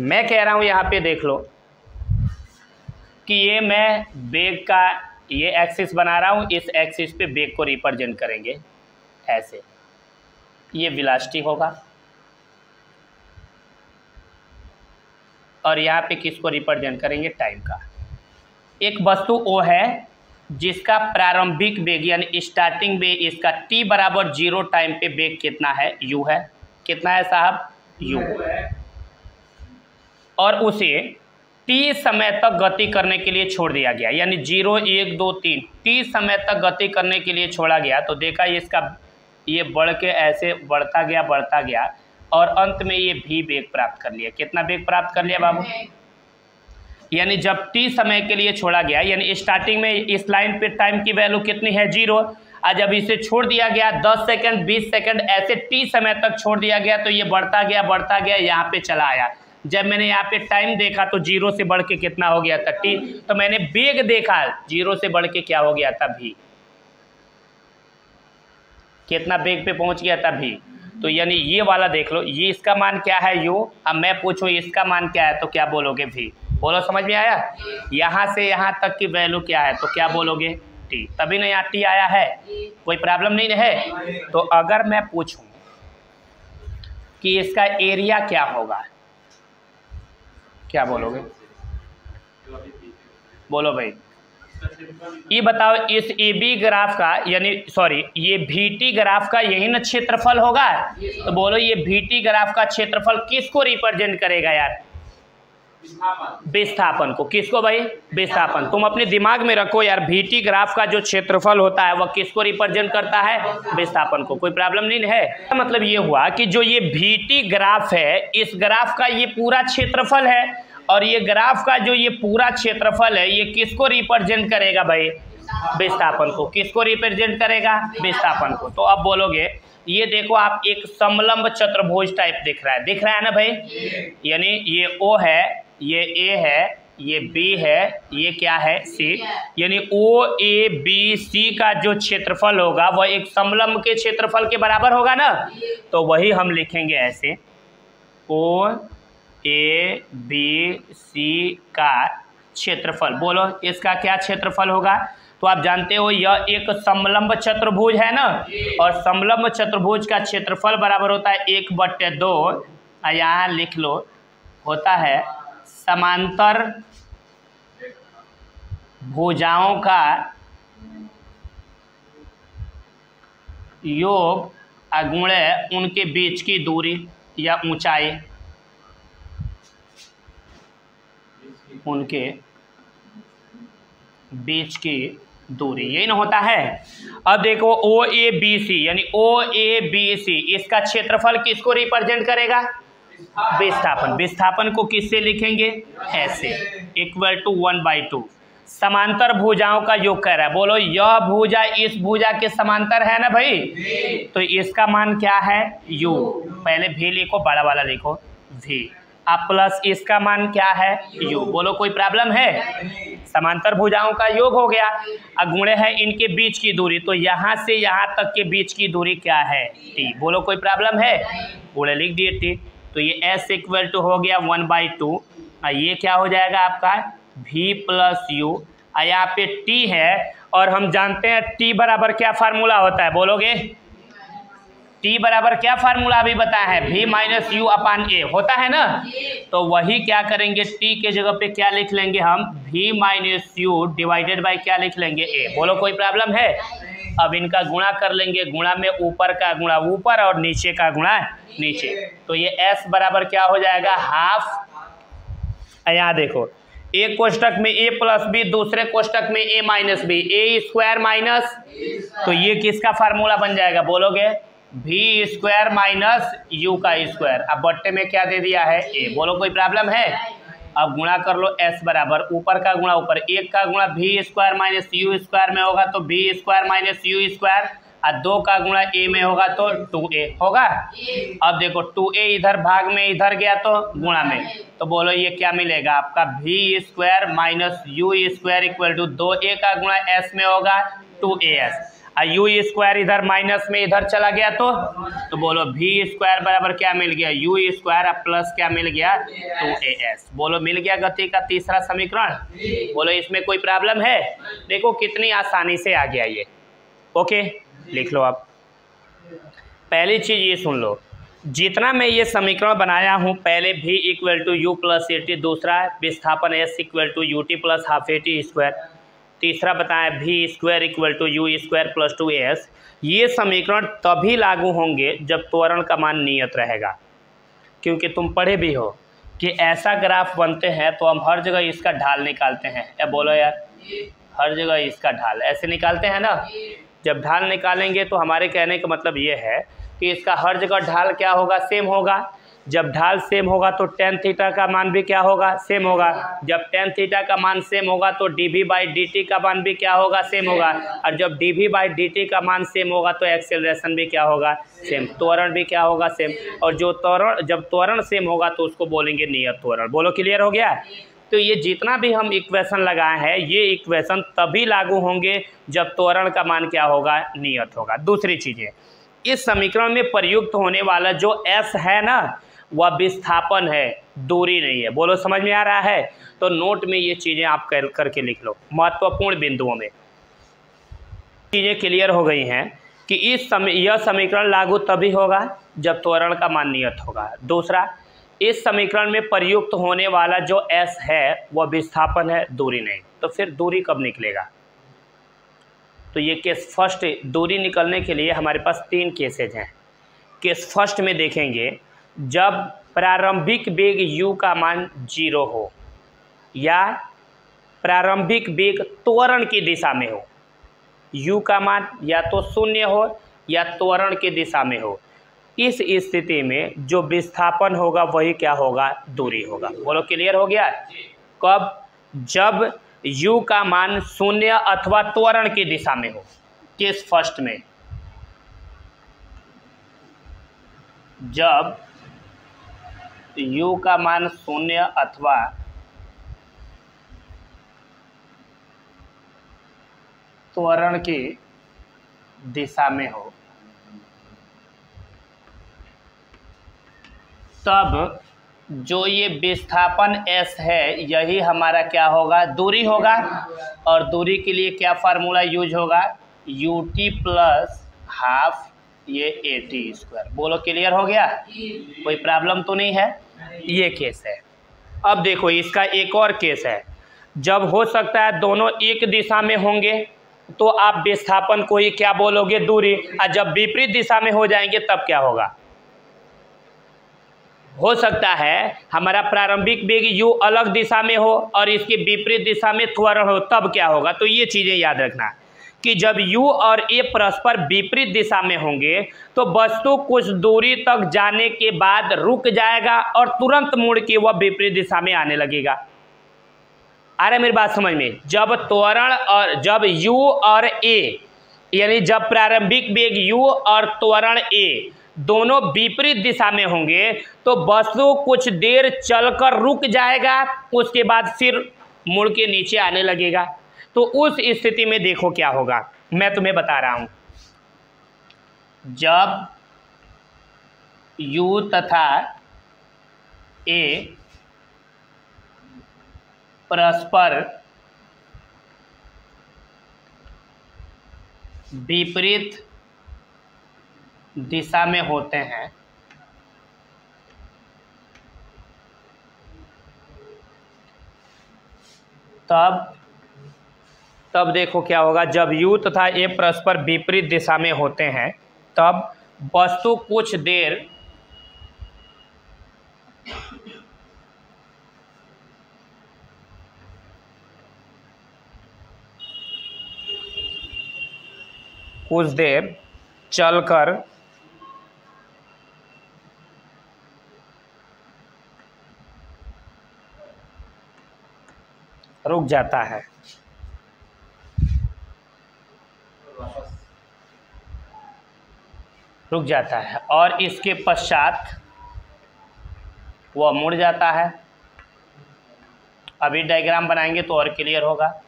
मैं कह रहा हूँ यहाँ पे देख लो कि ये मैं बेग का ये एक्सिस बना रहा हूँ, इस एक्सिस पे बेग को रिप्रेजेंट करेंगे ऐसे। ये वेलोसिटी होगा और यहाँ पे किसको रिप्रेजेंट करेंगे? टाइम का। एक वस्तु ओ है जिसका प्रारंभिक वेग यानी स्टार्टिंग वेग इसका t बराबर 0 टाइम पे वेग कितना है? u है। कितना है साहब? u। और उसे t समय तक गति करने के लिए छोड़ दिया गया, यानी 0 1 2 3 t समय तक गति करने के लिए छोड़ा गया। तो देखा इसका ये बढ़ के ऐसे बढ़ता गया और अंत में ये भी वेग प्राप्त कर लिया। कितना वेग प्राप्त कर लिया बाबू? यानी जब t समय के लिए छोड़ा गया, यानी स्टार्टिंग में इस लाइन पे टाइम की वैल्यू कितनी है? 0। और जब इसे छोड़ दिया गया 10 सेकंड 20 सेकंड ऐसे t समय तक छोड़ दिया गया तो ये बढ़ता गया यहाँ पे चला आया। जब मैंने यहाँ पे टाइम देखा तो 0 से बढ़ के कितना हो गया था? t। तो मैंने वेग देखा 0 से बढ़ के क्या हो गया था? v। कितना वेग पे पहुंच गया था? v। तो यानी ये वाला देख लो, ये इसका मान क्या है? u। अब मैं पूछूं इसका मान क्या है तो क्या बोलोगे? v। बोलो समझ में आया? यहाँ से यहाँ तक की वैल्यू क्या है तो क्या बोलोगे? t। तभी ना यहाँ t आया है, कोई प्रॉब्लम नहीं है। तो अगर मैं पूछूं कि इसका एरिया क्या होगा, क्या बोलोगे? बोलो भाई। ये बताओ इस AB ग्राफ का यानी सॉरी ये VT ग्राफ का यही ना क्षेत्रफल होगा। तो बोलो ये VT ग्राफ का क्षेत्रफल किसको रिप्रेजेंट करेगा यार? विस्थापन को। किसको भाई? विस्थापन। तुम अपने दिमाग में रखो यार, VT ग्राफ का जो क्षेत्रफल होता है वह किसको रिप्रेजेंट करता है? विस्थापन को। कोई प्रॉब्लम नहीं है। मतलब ये हुआ कि जो ये VT ग्राफ है, इस ग्राफ का ये पूरा क्षेत्रफल है और ये ग्राफ का जो ये पूरा क्षेत्रफल है ये किसको रिप्रेजेंट करेगा भाई? विस्थापन को। किसको रिप्रेजेंट करेगा? विस्थापन को। तो अब बोलोगे ये देखो आप एक समलंब चतुर्भुज टाइप दिख रहा है ना भाई? यानी ये O है, ये A है, ये B है, ये क्या है? C। यानी OABC का जो क्षेत्रफल होगा वह एक समलंब के क्षेत्रफल के बराबर होगा ना। तो वही हम लिखेंगे ऐसे, OABC का क्षेत्रफल। बोलो इसका क्या क्षेत्रफल होगा? तो आप जानते हो यह एक समलंब चतुर्भुज है ना, और समलंब चतुर्भुज का क्षेत्रफल बराबर होता है 1/2। यहाँ लिख लो, होता है समांतर भुजाओं का योग गुणे उनके बीच की दूरी या ऊंचाई, उनके बीच की दूरी, यही ना होता है। अब देखो OABC यानी OABC इसका क्षेत्रफल किसको रिप्रेजेंट करेगा? विस्थापन। विस्थापन को किससे लिखेंगे? ऐसे, = 1/2। समांतर भुजाओं का योग कह रहा है। बोलो यह भुजा इस भुजा के समांतर है ना भाई? तो इसका मान क्या है? U। पहले V लिखो, बड़ा वाला लिखो V, अब प्लस इसका मान क्या है? U। बोलो कोई प्रॉब्लम है? समांतर भुजाओं का योग हो गया, गुणे है इनके बीच की दूरी। तो यहाँ से यहाँ तक के बीच की दूरी क्या है? T। बोलो कोई प्रॉब्लम है? गुणे लिख दिए T। तो ये S = हो गया 1/2। ये क्या हो जाएगा आपका? V + U। यहाँ पे T है और हम जानते हैं T बराबर क्या फार्मूला होता है? बोलोगे T बराबर क्या फार्मूला अभी बताया है? V - U/A होता है ना। तो वही क्या करेंगे, T के जगह पे क्या लिख लेंगे हम? V - U / क्या लिख लेंगे? A। बोलो कोई प्रॉब्लम है? अब इनका गुणा कर लेंगे, गुणा में ऊपर का गुणा ऊपर और नीचे का गुणा नीचे। तो ये S बराबर क्या हो जाएगा? हाफ। यहाँ देखो, एक कोष्टक में A + B, दूसरे कोष्टक में A - B, A² माइनस, तो ये किसका फार्मूला बन जाएगा? बोलोगे V² - U का स्क्वायर। अब बट्टे में क्या दे दिया है? A। बोलो कोई प्रॉब्लम है? अब गुणा कर लो, S बराबर ऊपर का गुणा ऊपर, एक का गुणा V² - U² में होगा तो V² - U², और 2 का गुणा A में होगा तो 2A होगा। अब देखो 2A इधर भाग में इधर गया तो गुणा में, तो बोलो ये क्या मिलेगा आपका? V² - U² = 2A का गुणा S में होगा 2AS, और U² इधर माइनस में इधर चला गया तो बोलो V² बराबर क्या मिल गया? U² प्लस क्या मिल गया? 2AS। बोलो मिल गया गति का तीसरा समीकरण। बोलो इसमें कोई प्रॉब्लम है? देखो कितनी आसानी से आ गया ये। ओके, लिख लो आप। पहली चीज ये सुन लो, जितना मैं ये समीकरण बनाया हूँ, पहले V = U + AT, दूसरा विस्थापन S = UT + ½ AT², तीसरा बताया V² = U² + 2AS। ये समीकरण तभी लागू होंगे जब त्वरण का मान नियत रहेगा, क्योंकि तुम पढ़े भी हो कि ऐसा ग्राफ बनते हैं तो हम हर जगह इसका ढाल निकालते हैं। या बोलो यार, हर जगह इसका ढाल ऐसे निकालते हैं ना। जब ढाल निकालेंगे तो हमारे कहने का मतलब ये है कि इसका हर जगह ढाल क्या होगा? सेम होगा। जब ढाल सेम होगा तो tan थीटा का मान भी क्या होगा? सेम होगा। जब tan थीटा का मान सेम होगा तो dV/dt का मान भी क्या होगा? सेम होगा। और जब dV/dt का मान सेम होगा तो एक्सेलरेशन भी क्या होगा? सेम। त्वरण भी क्या होगा? सेम। और जब त्वरण सेम होगा तो उसको बोलेंगे नियत त्वरण। बोलो क्लियर हो गया? तो ये जितना भी हम इक्वेशन लगाए हैं, ये इक्वेशन तभी लागू होंगे जब त्वरण का मान क्या होगा? नियत होगा। दूसरी चीज़ें, इस समीकरण में प्रयुक्त होने वाला जो S है ना, वह विस्थापन है, दूरी नहीं है। बोलो समझ में आ रहा है? तो नोट में ये चीज़ें आप करके लिख लो, महत्वपूर्ण बिंदुओं में चीज़ें क्लियर हो गई हैं कि यह समीकरण लागू तभी होगा जब त्वरण का मान नियत होगा। दूसरा, इस समीकरण में प्रयुक्त होने वाला जो S है वह विस्थापन है, दूरी नहीं। तो फिर दूरी कब निकलेगा। तो ये केस फर्स्ट, दूरी निकलने के लिए हमारे पास 3 केसेज हैं। केस फर्स्ट में देखेंगे जब प्रारंभिक वेग u का मान 0 हो या प्रारंभिक वेग त्वरण की दिशा में हो, u का मान या तो 0 हो या त्वरण की दिशा में हो। इस स्थिति में जो विस्थापन होगा वही क्या होगा, दूरी होगा। बोलो क्लियर हो गया। कब, जब u का मान 0 अथवा त्वरण की दिशा में हो। केस फर्स्ट में जब u का मान 0 अथवा त्वरण की दिशा में हो, तब जो ये विस्थापन s है यही हमारा क्या होगा, दूरी होगा। और दूरी के लिए क्या फार्मूला यूज होगा, ut प्लस हाफ ये at²। बोलो क्लियर हो गया, कोई प्रॉब्लम तो नहीं है। ये केस है। अब देखो इसका एक और केस है, जब हो सकता है दोनों एक दिशा में होंगे तो आप विस्थापन को ही क्या बोलोगे, दूरी। और जब विपरीत दिशा में हो जाएंगे तब क्या होगा, हो सकता है हमारा प्रारंभिक वेग u अलग दिशा में हो और इसके विपरीत दिशा में त्वरण हो, तब क्या होगा। तो ये चीज़ें याद रखना कि जब u और a परस्पर विपरीत दिशा में होंगे तो वस्तु कुछ दूरी तक जाने के बाद रुक जाएगा और तुरंत मुड़ के वह विपरीत दिशा में आने लगेगा। आ रहा है मेरी बात समझ में। जब त्वरण और जब u और a यानी जब प्रारंभिक वेग u और त्वरण a दोनों विपरीत दिशा में होंगे तो वस्तु कुछ देर चलकर रुक जाएगा, उसके बाद फिर मुड़ के नीचे आने लगेगा। तो उस स्थिति में देखो क्या होगा, मैं तुम्हें बता रहा हूं। जब u तथा a परस्पर विपरीत दिशा में होते हैं तब देखो क्या होगा। जब u तथा a परस्पर विपरीत दिशा में होते हैं तब वस्तु कुछ देर चलकर रुक जाता है। और इसके पश्चात वह मुड़ जाता है। अभी डायग्राम बनाएंगे तो और क्लियर होगा।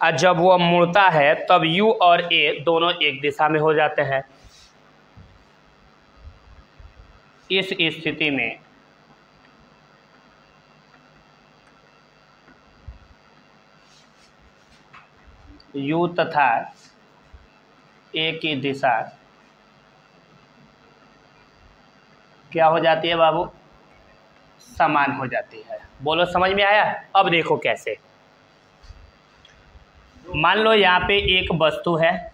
और जब वह मुड़ता है तब u और a दोनों एक दिशा में हो जाते हैं। इस स्थिति में u तथा a की दिशा क्या हो जाती है बाबू, समान हो जाती है। बोलो समझ में आया। अब देखो कैसे, मान लो यहाँ पे एक वस्तु है,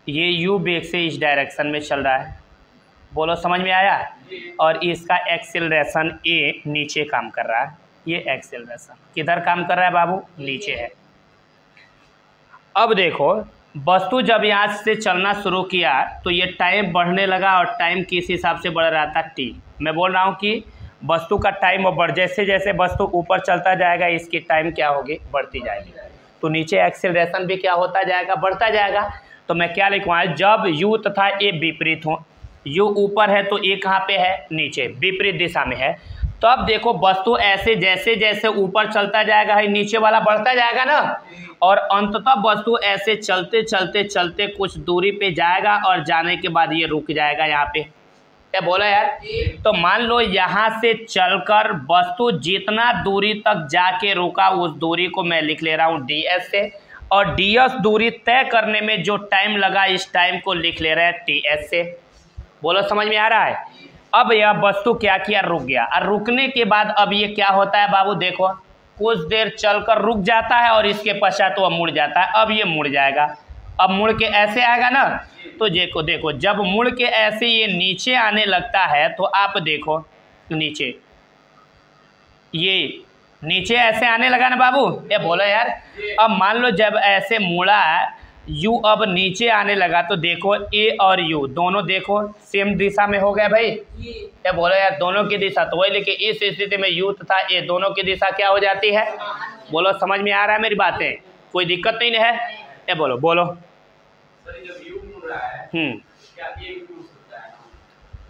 ये u वेग से इस डायरेक्शन में चल रहा है। बोलो समझ में आया। और इसका एक्सेलरेशन a नीचे काम कर रहा है। ये एक्सेलरेशन किधर काम कर रहा है बाबू, नीचे है। अब देखो वस्तु जब यहाँ से चलना शुरू किया तो ये टाइम बढ़ने लगा और टाइम किस हिसाब से बढ़ रहा था, t। मैं बोल रहा हूँ कि वस्तु का टाइम बढ़, जैसे जैसे वस्तु ऊपर चलता जाएगा इसकी टाइम क्या होगी, बढ़ती जाएगी। तो नीचे एक्सेलरेशन भी क्या होता जाएगा, बढ़ता जाएगा। तो मैं क्या लिखूँगा, जब u तथा a विपरीत हो, u ऊपर है तो a कहाँ पे है, नीचे, विपरीत दिशा में है। तो अब देखो वस्तु ऐसे जैसे जैसे ऊपर चलता जाएगा है नीचे वाला बढ़ता जाएगा ना, और अंततः वस्तु ऐसे चलते चलते चलते कुछ दूरी पे जाएगा और जाने के बाद ये रुक जाएगा यहाँ पे। क्या बोला यार। तो मान लो यहाँ से चलकर वस्तु जितना दूरी तक जाके रुका उस दूरी को मैं लिख ले रहा हूँ ds से, और ds दूरी तय करने में जो टाइम लगा इस टाइम को लिख ले रहे हैं ts से। बोलो समझ में आ रहा है। अब यह वस्तु क्या किया, रुक गया। और रुकने के बाद अब ये क्या होता है बाबू, देखो कुछ देर चलकर रुक जाता है और इसके पश्चात तो मुड़ जाता है। अब ये मुड़ जाएगा, अब मुड़ के ऐसे आएगा ना, तो देखो देखो जब मुड़ के ऐसे ये नीचे आने लगता है तो आप देखो नीचे, ये नीचे ऐसे आने लगा ना बाबू, ये बोलो यार। अब मान लो जब ऐसे मुड़ा यू अब नीचे आने लगा, तो देखो ए और यू दोनों देखो सेम दिशा में हो गया भाई, ये बोलो यार दोनों की दिशा तो वही, लेकिन इस स्थिति में यू तथा ए दोनों की दिशा क्या हो जाती है, बोलो समझ में आ रहा है मेरी बातें, कोई दिक्कत नहीं है, ये बोलो बोलो।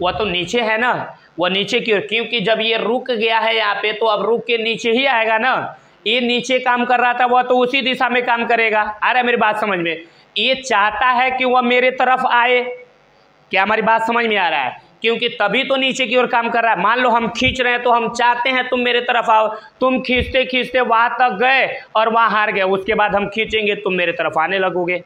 वह तो नीचे है ना, वह नीचे की ओर, क्योंकि जब ये रुक गया है यहाँ पे तो अब रुक के नीचे ही आएगा ना। ये नीचे काम कर रहा था वह तो उसी दिशा में काम करेगा। आ रहा है मेरी बात समझ में, ये चाहता है कि वह मेरे तरफ आए, क्या हमारी बात समझ में आ रहा है, क्योंकि तभी तो नीचे की ओर काम कर रहा है। मान लो हम खींच रहे हैं तो हम चाहते हैं तुम मेरे तरफ आओ, तुम खींचते खींचते वहां तक गए और वहां हार गए, उसके बाद हम खींचेंगे तुम मेरे तरफ आने लगोगे।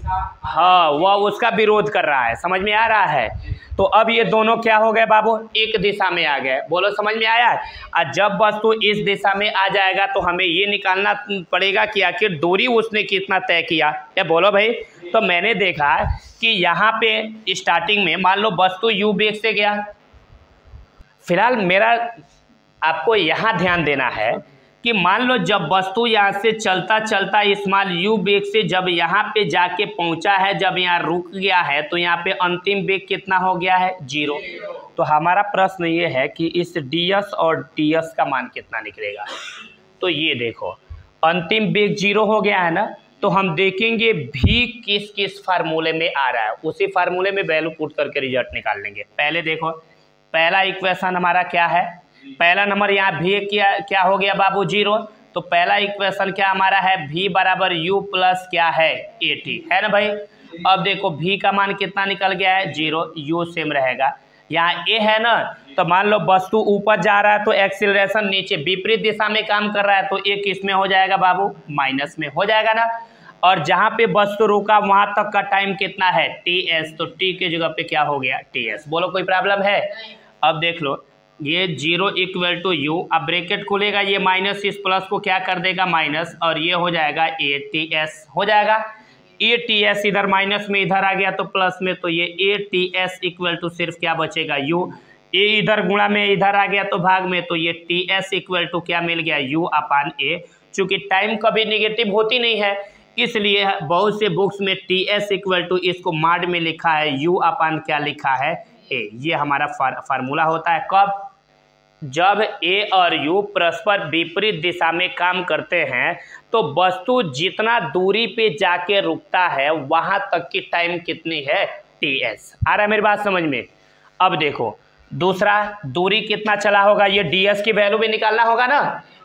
हाँ, वह उसका विरोध कर रहा है, समझ में आ रहा है। तो अब ये दोनों क्या हो गए बाबू, एक दिशा में आ गए, बोलो समझ में आया। और जब वस्तु इस दिशा में आ जाएगा तो हमें ये निकालना पड़ेगा कि आखिर दूरी उसने कितना तय किया, ये बोलो भाई। तो मैंने देखा कि यहाँ पे स्टार्टिंग में मान लो वस्तु यू वेग से गया, फिलहाल मेरा आपको यहाँ ध्यान देना है कि मान लो जब वस्तु यहाँ से चलता चलता स्मॉल यू वेग से जब यहाँ पे जाके पहुँचा है, जब यहाँ रुक गया है तो यहाँ पे अंतिम वेग कितना हो गया है, 0। तो हमारा प्रश्न ये है कि इस ds और ts का मान कितना निकलेगा। तो ये देखो अंतिम वेग 0 हो गया है ना, तो हम देखेंगे भी किस किस फार्मूले में आ रहा है, उसी फार्मूले में वैल्यू पुट करके रिजल्ट निकाल लेंगे। पहले देखो पहला इक्वेशन हमारा क्या है, पहला नंबर यहाँ भी क्या हो गया बाबू, 0। तो पहला इक्वेशन क्या हमारा है, v बराबर u प्लस क्या है, at है ना भाई। अब देखो v का मान कितना निकल गया है, 0, u सेम रहेगा। यहाँ a है ना, तो मान लो वस्तु ऊपर जा रहा है तो एक्सीलरेशन नीचे विपरीत दिशा में काम कर रहा है, तो एक इसमें हो जाएगा बाबू, माइनस में हो जाएगा ना। और जहाँ पे वस्तु रुका वहां तक का टाइम कितना है, ts, तो t की जगह पे क्या हो गया, ts। बोलो कोई प्रॉब्लम है। अब देख लो ये 0 इक्वल टू यू, अब ब्रैकेट खुलेगा, ये माइनस इस प्लस को क्या कर देगा माइनस, और ये हो जाएगा ATS हो जाएगा। ATS इधर माइनस में इधर आ गया तो प्लस में, तो ये ATS इक्वल टू सिर्फ क्या बचेगा, U। A इधर गुणा में इधर आ गया तो भाग में, तो ये TS इक्वल टू क्या मिल गया, U अपान A। चूँकि टाइम कभी निगेटिव होती नहीं है, इसलिए बहुत से बुक्स में TS इक्वल टू इसको माड में लिखा है, U अपान क्या लिखा है, A। ये हमारा फार्मूला होता है कब, जब A और U परस्पर विपरीत दिशा में काम करते हैं तो वस्तु जितना दूरी पे जाके रुकता है वहां तक की टाइम कितनी है, TS। आ रहा है मेरी बात समझ में। अब देखो दूसरा, दूरी कितना चला होगा, ये DS की वैल्यू भी निकालना होगा ना,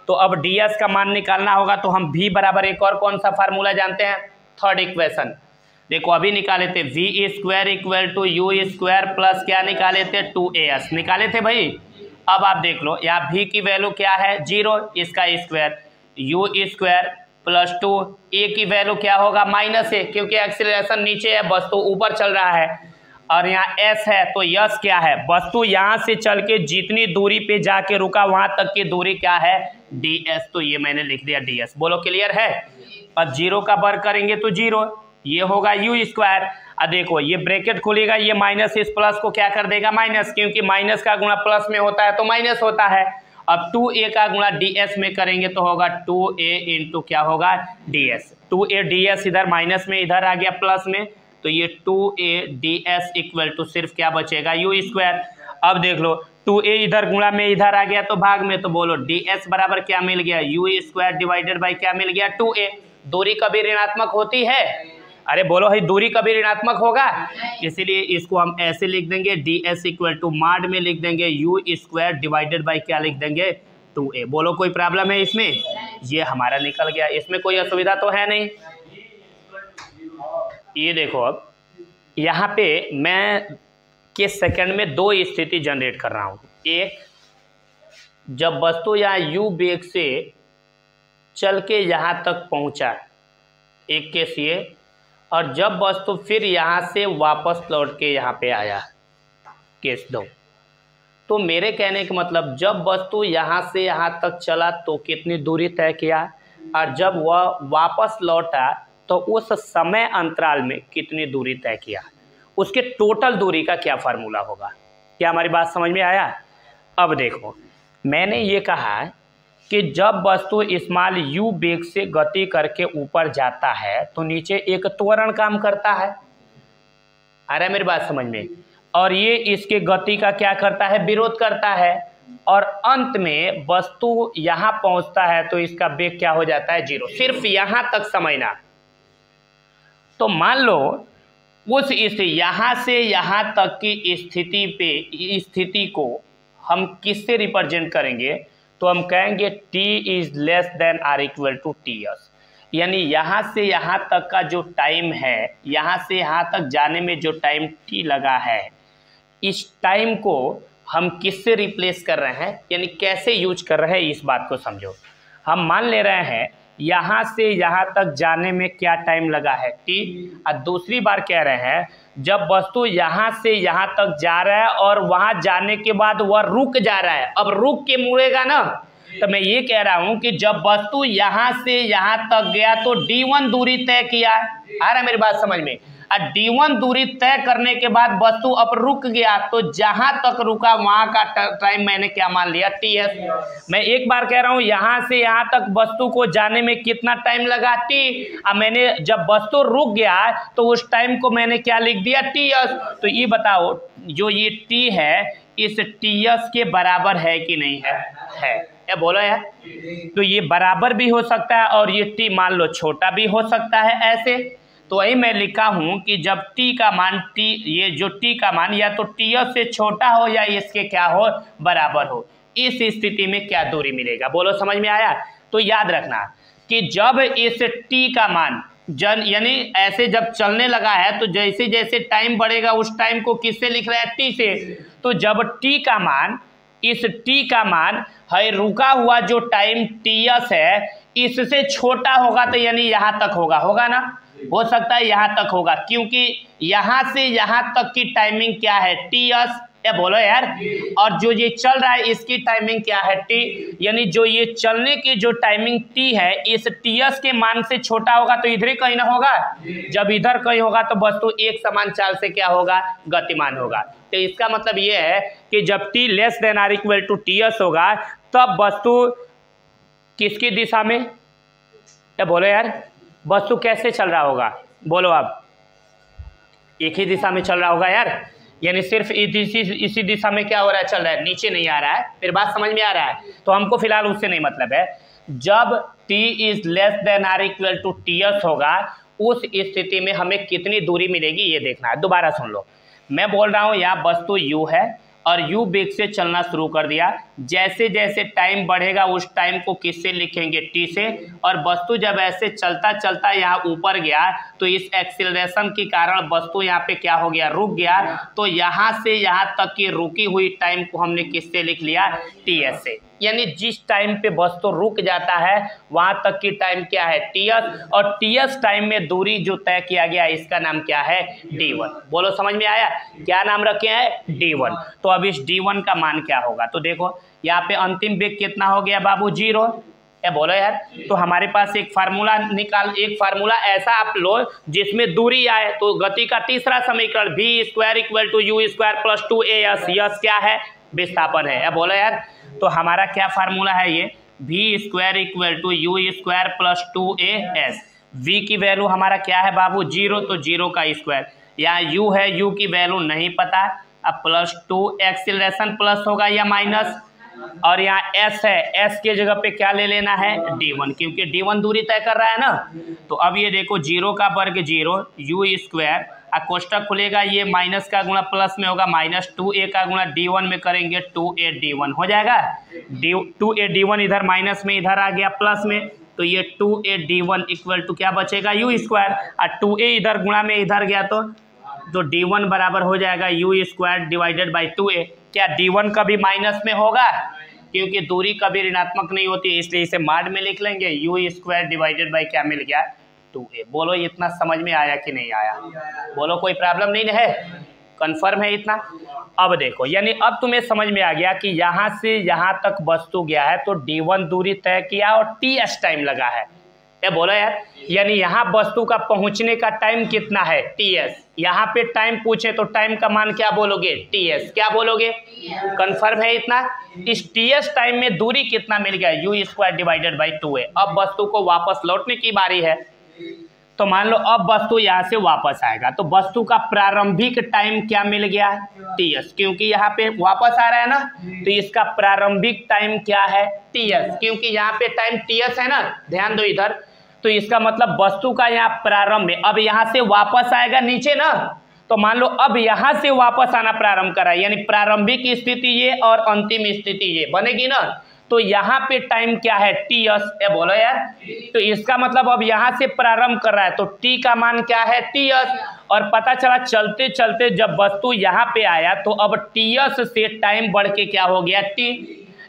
तो अब DS का मान निकालना होगा, तो हम V बराबर एक और कौन सा फार्मूला जानते हैं, थर्ड इक्वेशन। देखो अभी निकाले थे v square equal to u square plus क्या निकाले थे, 2as निकाले थे भाई। अब आप देख लो यहाँ v की वैल्यू क्या है, 0, इसका square, u square plus 2, a की वैल्यू क्या होगा, माइनस a, क्योंकि एक्सीलरेशन नीचे है, वस्तु ऊपर चल रहा है। और यहाँ s है, तो यस क्या है, वस्तु यहाँ से चल के जितनी दूरी पे जाके रुका वहां तक की दूरी क्या है, ds। तो ये मैंने लिख दिया ds। बोलो क्लियर है। और 0 का वर्ग करेंगे तो 0, ये होगा यू स्क्वायर। अब देखो ये ब्रैकेट खुलेगा, ये माइनस इस प्लस को क्या कर देगा माइनस, क्योंकि माइनस का गुणा प्लस में होता है तो माइनस होता है। अब 2a का गुणा ds में करेंगे तो होगा 2a इंटू क्या होगा, ds। 2a ds इधर माइनस में इधर आ गया प्लस में, तो ये 2a ds इक्वल टू सिर्फ क्या बचेगा, यू स्क्वायर। अब देख लो 2a इधर गुणा में इधर आ गया तो भाग में, तो बोलो ds बराबर क्या मिल गया, यू स्क्वायर डिवाइडेड बाई क्या मिल गया, 2a। दूरी कभी ऋणात्मक होती है, अरे बोलो भाई दूरी कभी ऋणात्मक होगा, इसीलिए इसको हम ऐसे लिख देंगे, ds इक्वल टू माड में लिख देंगे यू स्क्वायर डिवाइडेड बाई क्या लिख देंगे, 2a। बोलो कोई प्रॉब्लम है इसमें, ये हमारा निकल गया, इसमें कोई असुविधा तो है नहीं। ये देखो अब यहाँ पे मैं के सेकंड में दो स्थिति जनरेट कर रहा हूँ। एक, जब वस्तु यहाँ u वेग से चल के यहाँ तक पहुँचा, एक केस ये, और जब वस्तु फिर यहाँ से वापस लौट के यहाँ पे आया, केस 2। तो मेरे कहने का मतलब जब वस्तु यहाँ से यहाँ तक चला तो कितनी दूरी तय किया, और जब वह वापस लौटा तो उस समय अंतराल में कितनी दूरी तय किया, उसके टोटल दूरी का क्या फार्मूला होगा। क्या हमारी बात समझ में आया। अब देखो, मैंने ये कहा कि जब वस्तु स्मॉल u वेग से गति करके ऊपर जाता है तो नीचे एक त्वरण काम करता है। आ रहा है मेरी बात समझ में। और ये इसके गति का क्या करता है, विरोध करता है। और अंत में वस्तु यहाँ पहुंचता है तो इसका वेग क्या हो जाता है, 0। सिर्फ यहाँ तक समझना। तो मान लो उस यहाँ से यहाँ तक की स्थिति को हम किससे रिप्रेजेंट करेंगे, तो हम कहेंगे t is less than or equal to ts। यानी यहाँ से यहाँ तक का जो टाइम है, यहाँ से यहाँ तक जाने में जो टाइम t लगा है, इस टाइम को हम किससे रिप्लेस कर रहे हैं, यानी कैसे यूज कर रहे हैं, इस बात को समझो। हम मान ले रहे हैं यहाँ से यहाँ तक जाने में क्या टाइम लगा है, t। और दूसरी बार कह रहे हैं जब वस्तु यहाँ से यहाँ तक जा रहा है और वहाँ जाने के बाद वह रुक जा रहा है, अब रुक के मुड़ेगा ना, तो मैं ये कह रहा हूँ कि जब वस्तु यहाँ से यहाँ तक गया तो d1 दूरी तय किया। आ रहा है मेरी बात समझ में। और d1 दूरी तय करने के बाद वस्तु अब रुक गया तो जहां तक रुका वहां का टाइम मैंने क्या मान लिया, ts। मैं एक बार कह रहा हूं यहाँ से यहाँ तक वस्तु को जाने में कितना टाइम लगा, t। अब मैंने जब वस्तु रुक गया तो उस टाइम को मैंने क्या लिख दिया, ts। तो ये बताओ जो ये t है इस ts के बराबर है कि नहीं है या बोलो यार। तो ये बराबर भी हो सकता है और ये t मान लो छोटा भी हो सकता है ऐसे। तो वही मैं लिखा हूं कि जब t का मान ये जो t का मान या तो ts से छोटा हो या इसके क्या हो, बराबर हो, इस स्थिति में क्या दूरी मिलेगा, बोलो समझ में आया। तो याद रखना कि जब इस t का मान यानी ऐसे जब चलने लगा है तो जैसे जैसे टाइम बढ़ेगा उस टाइम को किससे लिख रहा है, t से। तो जब t का मान, इस t का मान है रुका हुआ जो टाइम ts है इससे छोटा होगा तो यानी यहाँ तक होगा ना, हो सकता है यहाँ तक होगा, क्योंकि यहाँ से यहाँ तक की टाइमिंग क्या है, ts। या बोलो यार। और जो ये चल रहा है इसकी टाइमिंग क्या है, t। यानी जो ये चलने की जो टाइमिंग t है इस ts के मान से छोटा होगा तो इधर ही कहीं ना होगा। जब इधर कहीं होगा तो वस्तु एक समान चाल से क्या होगा, गतिमान होगा। तो इसका मतलब ये है कि जब t less than or equal to ts होगा तब वस्तु किसकी दिशा में, या बोलो यार, वस्तु कैसे चल रहा होगा, बोलो आप, एक ही दिशा में चल रहा होगा यार। यानी सिर्फ इसी दिशा में क्या हो रहा है, चल रहा है, नीचे नहीं आ रहा है। फिर बात समझ में आ रहा है। तो हमको फिलहाल उससे नहीं मतलब है। जब t is less than or equal to ts होगा उस स्थिति में हमें कितनी दूरी मिलेगी ये देखना है। दोबारा सुन लो, मैं बोल रहा हूँ यहाँ वस्तु u है और u वेग से चलना शुरू कर दिया। जैसे जैसे टाइम बढ़ेगा उस टाइम को किससे लिखेंगे, t से। और वस्तु जब ऐसे चलता चलता यहाँ ऊपर गया तो इस एक्सीलरेशन के कारण वस्तु यहाँ पे क्या हो गया, रुक गया। तो यहाँ से यहाँ तक की रुकी हुई टाइम को हमने किससे लिख लिया, ts से। यानी जिस टाइम पे वस्तु रुक जाता है वहां तक की टाइम क्या है, ts। और ts टाइम में दूरी जो तय किया गया इसका नाम क्या है, d1। बोलो समझ में आया, क्या नाम रखे हैं, d1। तो अब इस d1 का मान क्या होगा, तो देखो यहाँ पे अंतिम वेग कितना हो गया बाबू, 0। या बोलो यार। तो हमारे पास एक फार्मूला ऐसा आप लो जिसमें दूरी आए। तो गति का तीसरा समीकरण v² equal to u² plus 2as, yes क्या है, विस्थापन है। या बोलो यार। तो हमारा क्या फार्मूला है ये, v² equal to u² plus 2as। v की वैल्यू हमारा क्या है बाबू, 0, तो 0 का स्क्वायर। यहाँ u है, u की वैल्यू नहीं पता। अब प्लस 2 एक्सीलरेशन प्लस होगा या माइनस, और यहाँ s है, s के जगह पे क्या ले लेना है, d1, क्योंकि d1 दूरी तय कर रहा है ना। तो अब ये देखो 0 का वर्ग 0, u², कोष्टक खुलेगा, ये माइनस का गुणा प्लस में होगा, माइनस 2a का गुणा d1 में करेंगे, 2a d1 हो जाएगा। 2a d1 इधर माइनस में इधर आ गया प्लस में, तो ये 2a d1 इक्वल टू क्या बचेगा, u²। और 2a इधर गुणा में इधर गया तो d1 बराबर हो जाएगा u² डिवाइडेड बाई 2a। क्या d1 कभी माइनस में होगा, क्योंकि दूरी कभी ऋणात्मक नहीं होती, इसलिए इसे माड में लिख लेंगे, u² डिवाइडेड बाई क्या मिल गया, 2a। बोलो इतना समझ में आया कि नहीं आया, बोलो कोई प्रॉब्लम नहीं है, कन्फर्म है इतना। अब देखो यानी अब तुम्हें समझ में आ गया कि यहाँ से यहाँ तक वस्तु गया है तो d1 दूरी तय किया और ts टाइम लगा है। ये बोलो यार, यानी यहाँ वस्तु का पहुंचने का टाइम कितना है ts। यहाँ पे टाइम पूछे तो टाइम का मान क्या बोलोगे ts, क्या बोलोगे, कंफर्म है इतना। इस ts टाइम में दूरी कितना मिल गया u² डिवाइडेड बाई 2a। अब वस्तु को वापस लौटने की बारी है। तो मान लो अब वस्तु यहाँ से वापस आएगा तो वस्तु का प्रारंभिक टाइम क्या मिल गया ts, क्योंकि यहाँ पे वापस आ रहा है ना, तो इसका प्रारंभिक टाइम क्या है ts, क्योंकि यहाँ पे टाइम ts है ना, ध्यान दो इधर। तो इसका मतलब वस्तु का यहाँ प्रारंभ में, अब यहाँ से वापस आएगा नीचे ना, तो मान लो अब यहाँ से वापस आना प्रारंभ करा, यानी प्रारंभिक स्थिति ये और अंतिम स्थिति ये बनेगी ना। तो यहाँ पे टाइम क्या है ts, ये बोलो यार। तो इसका मतलब अब यहाँ से प्रारंभ कर रहा है तो t का मान क्या है ts, और पता चला चलते चलते जब वस्तु यहाँ पे आया तो अब ts से टाइम बढ़ के क्या हो गया t,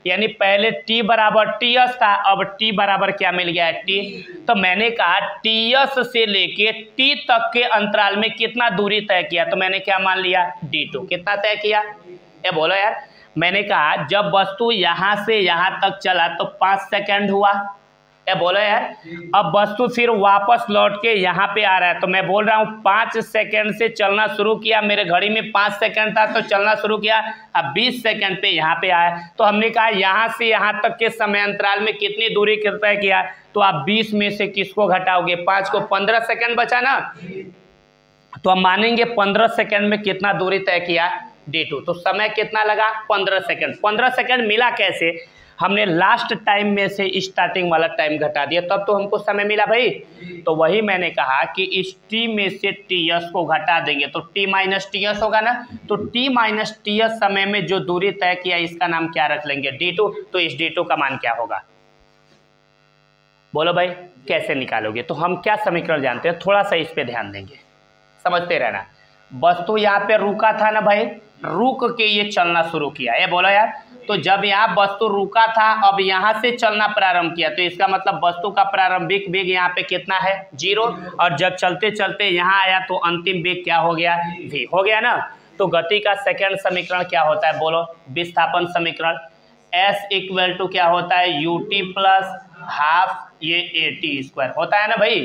यानी पहले t बराबर ts था, अब t बराबर क्या मिल गया है t। तो मैंने कहा ts से लेके t तक के अंतराल में कितना दूरी तय किया, तो मैंने क्या मान लिया d2। कितना तय किया, ये बोलो यार। मैंने कहा जब वस्तु यहाँ से यहाँ तक चला तो 5 सेकंड हुआ, ये बोलो यार। अब वस्तु फिर वापस लौट के यहाँ पे आ रहा है तो मैं बोल रहा हूँ 5 सेकंड से चलना शुरू किया, मेरे घड़ी में 5 सेकंड था तो चलना शुरू किया, अब 20 सेकंड पे यहाँ पे आया। तो हमने कहा यहाँ से यहाँ तक के समय अंतराल में कितनी दूरी तय किया, तो आप 20 में से किसको घटाओगे, 5 को, 15 सेकंड बचा ना, तो हम मानेंगे 15 सेकंड में कितना दूरी तय किया d2। तो समय कितना लगा 15 सेकंड। 15 सेकंड मिला कैसे, हमने लास्ट टाइम में से स्टार्टिंग वाला टाइम घटा दिया तब तो हमको समय मिला भाई। तो वही मैंने कहा कि इस t में से ts को घटा देंगे तो t माइनस ts होगा ना, तो t माइनस ts समय में जो दूरी तय किया इसका नाम क्या रख लेंगे d2। तो इस d2 का मान क्या होगा, बोलो भाई कैसे निकालोगे। तो हम क्या समीकरण जानते हैं, थोड़ा सा इस पे ध्यान देंगे, समझते रहना। वस्तु यहाँ पे रुका था ना भाई, रुक के ये चलना शुरू किया, ये बोलो यार। तो जब यहाँ वस्तु रुका था अब यहाँ से चलना प्रारंभ किया तो इसका मतलब वस्तु का प्रारंभिक वेग यहाँ पे कितना है 0, और जब चलते चलते यहाँ आया तो अंतिम वेग क्या हो गया v हो गया ना। तो गति का सेकंड समीकरण क्या होता है, बोलो विस्थापन समीकरण। s इक्वल टू क्या होता है ut प्लस हाफ ये at² होता है ना भाई।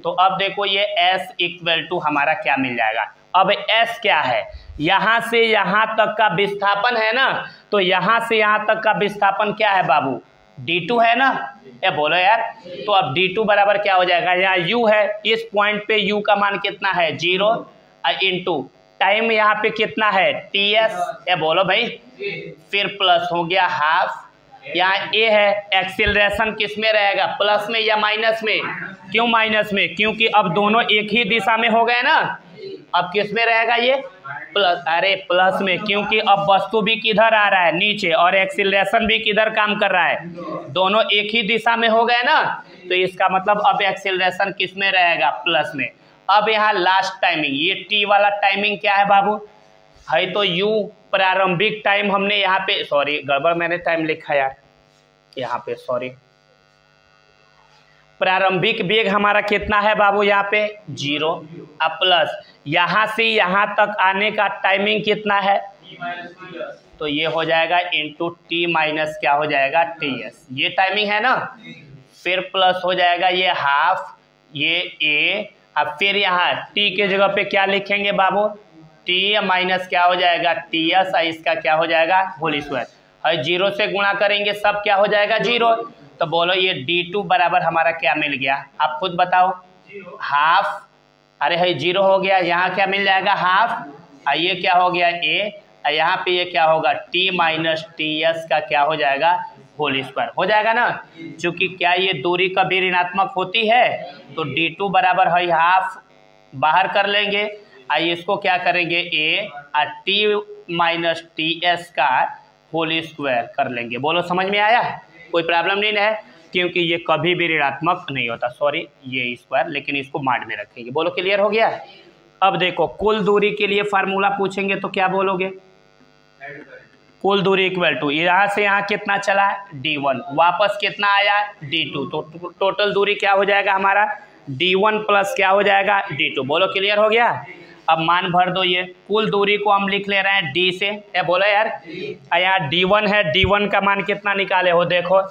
तो अब देखो ये s इक्वल टू हमारा क्या मिल जाएगा, अब s क्या है, यहाँ से यहाँ तक का विस्थापन है ना, तो यहाँ से यहाँ तक का विस्थापन क्या है बाबू d2 है ना, ये बोलो यार। तो अब d2 बराबर क्या हो जाएगा, यहाँ u है, इस पॉइंट पे u का मान कितना है 0 इंटू टाइम यहाँ पे कितना है ts, ये बोलो भाई, फिर प्लस हो गया हाफ, यहाँ a है, एक्सीलरेशन किस में रहेगा प्लस में या माइनस में, क्यों माइनस में, क्योंकि अब दोनों एक ही दिशा में हो गए ना, अब किस में रहेगा ये प्लस, अरे प्लस में, क्योंकि अब वस्तु भी किधर आ रहा है नीचे और एक्सीलरेशन भी किधर काम कर रहा है, दोनों एक ही दिशा में हो गए ना। तो इसका मतलब अब एक्सीलरेशन किस में रहेगा प्लस में। अब यहाँ लास्ट टाइमिंग, ये टी वाला टाइमिंग क्या है बाबू है, तो यू प्रारंभिक टाइम हमने यहाँ पे, सॉरी गड़बड़ मैंने टाइम लिखा यार यहाँ पे, सॉरी। प्रारंभिक वेग हमारा कितना है बाबू यहाँ पे 0, अब प्लस यहाँ से यहाँ तक आने का टाइमिंग कितना है, तो ये हो जाएगा इंटू टी माइनस क्या हो जाएगा ts, ये टाइमिंग है ना। फिर प्लस हो जाएगा ये हाफ ये a, अब फिर यहाँ t के जगह पे क्या लिखेंगे बाबू, t माइनस क्या हो जाएगा ts, इसका क्या हो जाएगा होल स्क्वायर, और 0 से गुणा करेंगे सब क्या हो जाएगा 0। तो बोलो ये d2 बराबर हमारा क्या मिल गया, आप खुद बताओ, हाफ, अरे है 0 हो गया, यहाँ क्या मिल जाएगा हाफ, ये क्या हो गया a, यहाँ पे ये क्या होगा t माइनस ts का क्या हो जाएगा होल स्क्वायर हो जाएगा ना। चूंकि क्या ये दूरी कभी ऋणात्मक होती है तो d2 बराबर है हाफ, बाहर कर लेंगे, इसको क्या करेंगे a और t माइनस ts का होल स्क्वायर कर लेंगे। बोलो समझ में आया, कोई प्रॉब्लम नहीं है, क्योंकि ये कभी भी ऋणात्मक नहीं होता, सॉरी ये स्क्वायर, लेकिन इसको माड में रखेंगे। बोलो क्लियर हो गया। अब देखो कुल दूरी के लिए फार्मूला पूछेंगे तो क्या बोलोगे, कुल दूरी इक्वल टू यहाँ से यहाँ कितना चला d1, वापस कितना आया d2, तो टोटल दूरी क्या हो जाएगा हमारा d1 प्लस क्या हो जाएगा d2। बोलो क्लियर हो गया। अब मान भर दो, ये कुल दूरी को हम लिख ले रहे हैं डी से, क्या बोला यार, यहाँ d1 है, d1 का मान कितना निकाले हो, देखो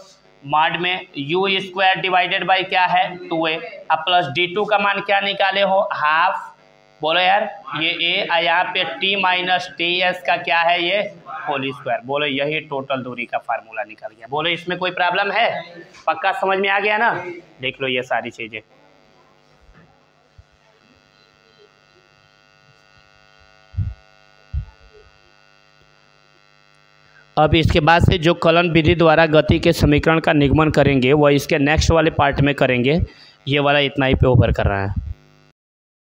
मॉड में u स्क्वायर डिवाइडेड बाई क्या है 2a, अब प्लस d2 का मान क्या निकाले हो हाफ, बोलो यार ये a, यहाँ पे t माइनस टी एस का क्या है ये होल स्क्वायर, बोलो यही टोटल दूरी का फार्मूला निकल गया। बोलो इसमें कोई प्रॉब्लम है, पक्का समझ में आ गया ना, देख लो ये सारी चीज़ें। अब इसके बाद से जो कलन विधि द्वारा गति के समीकरण का निगमन करेंगे वह इसके नेक्स्ट वाले पार्ट में करेंगे, ये वाला इतना ही पे ओवर कर रहा है।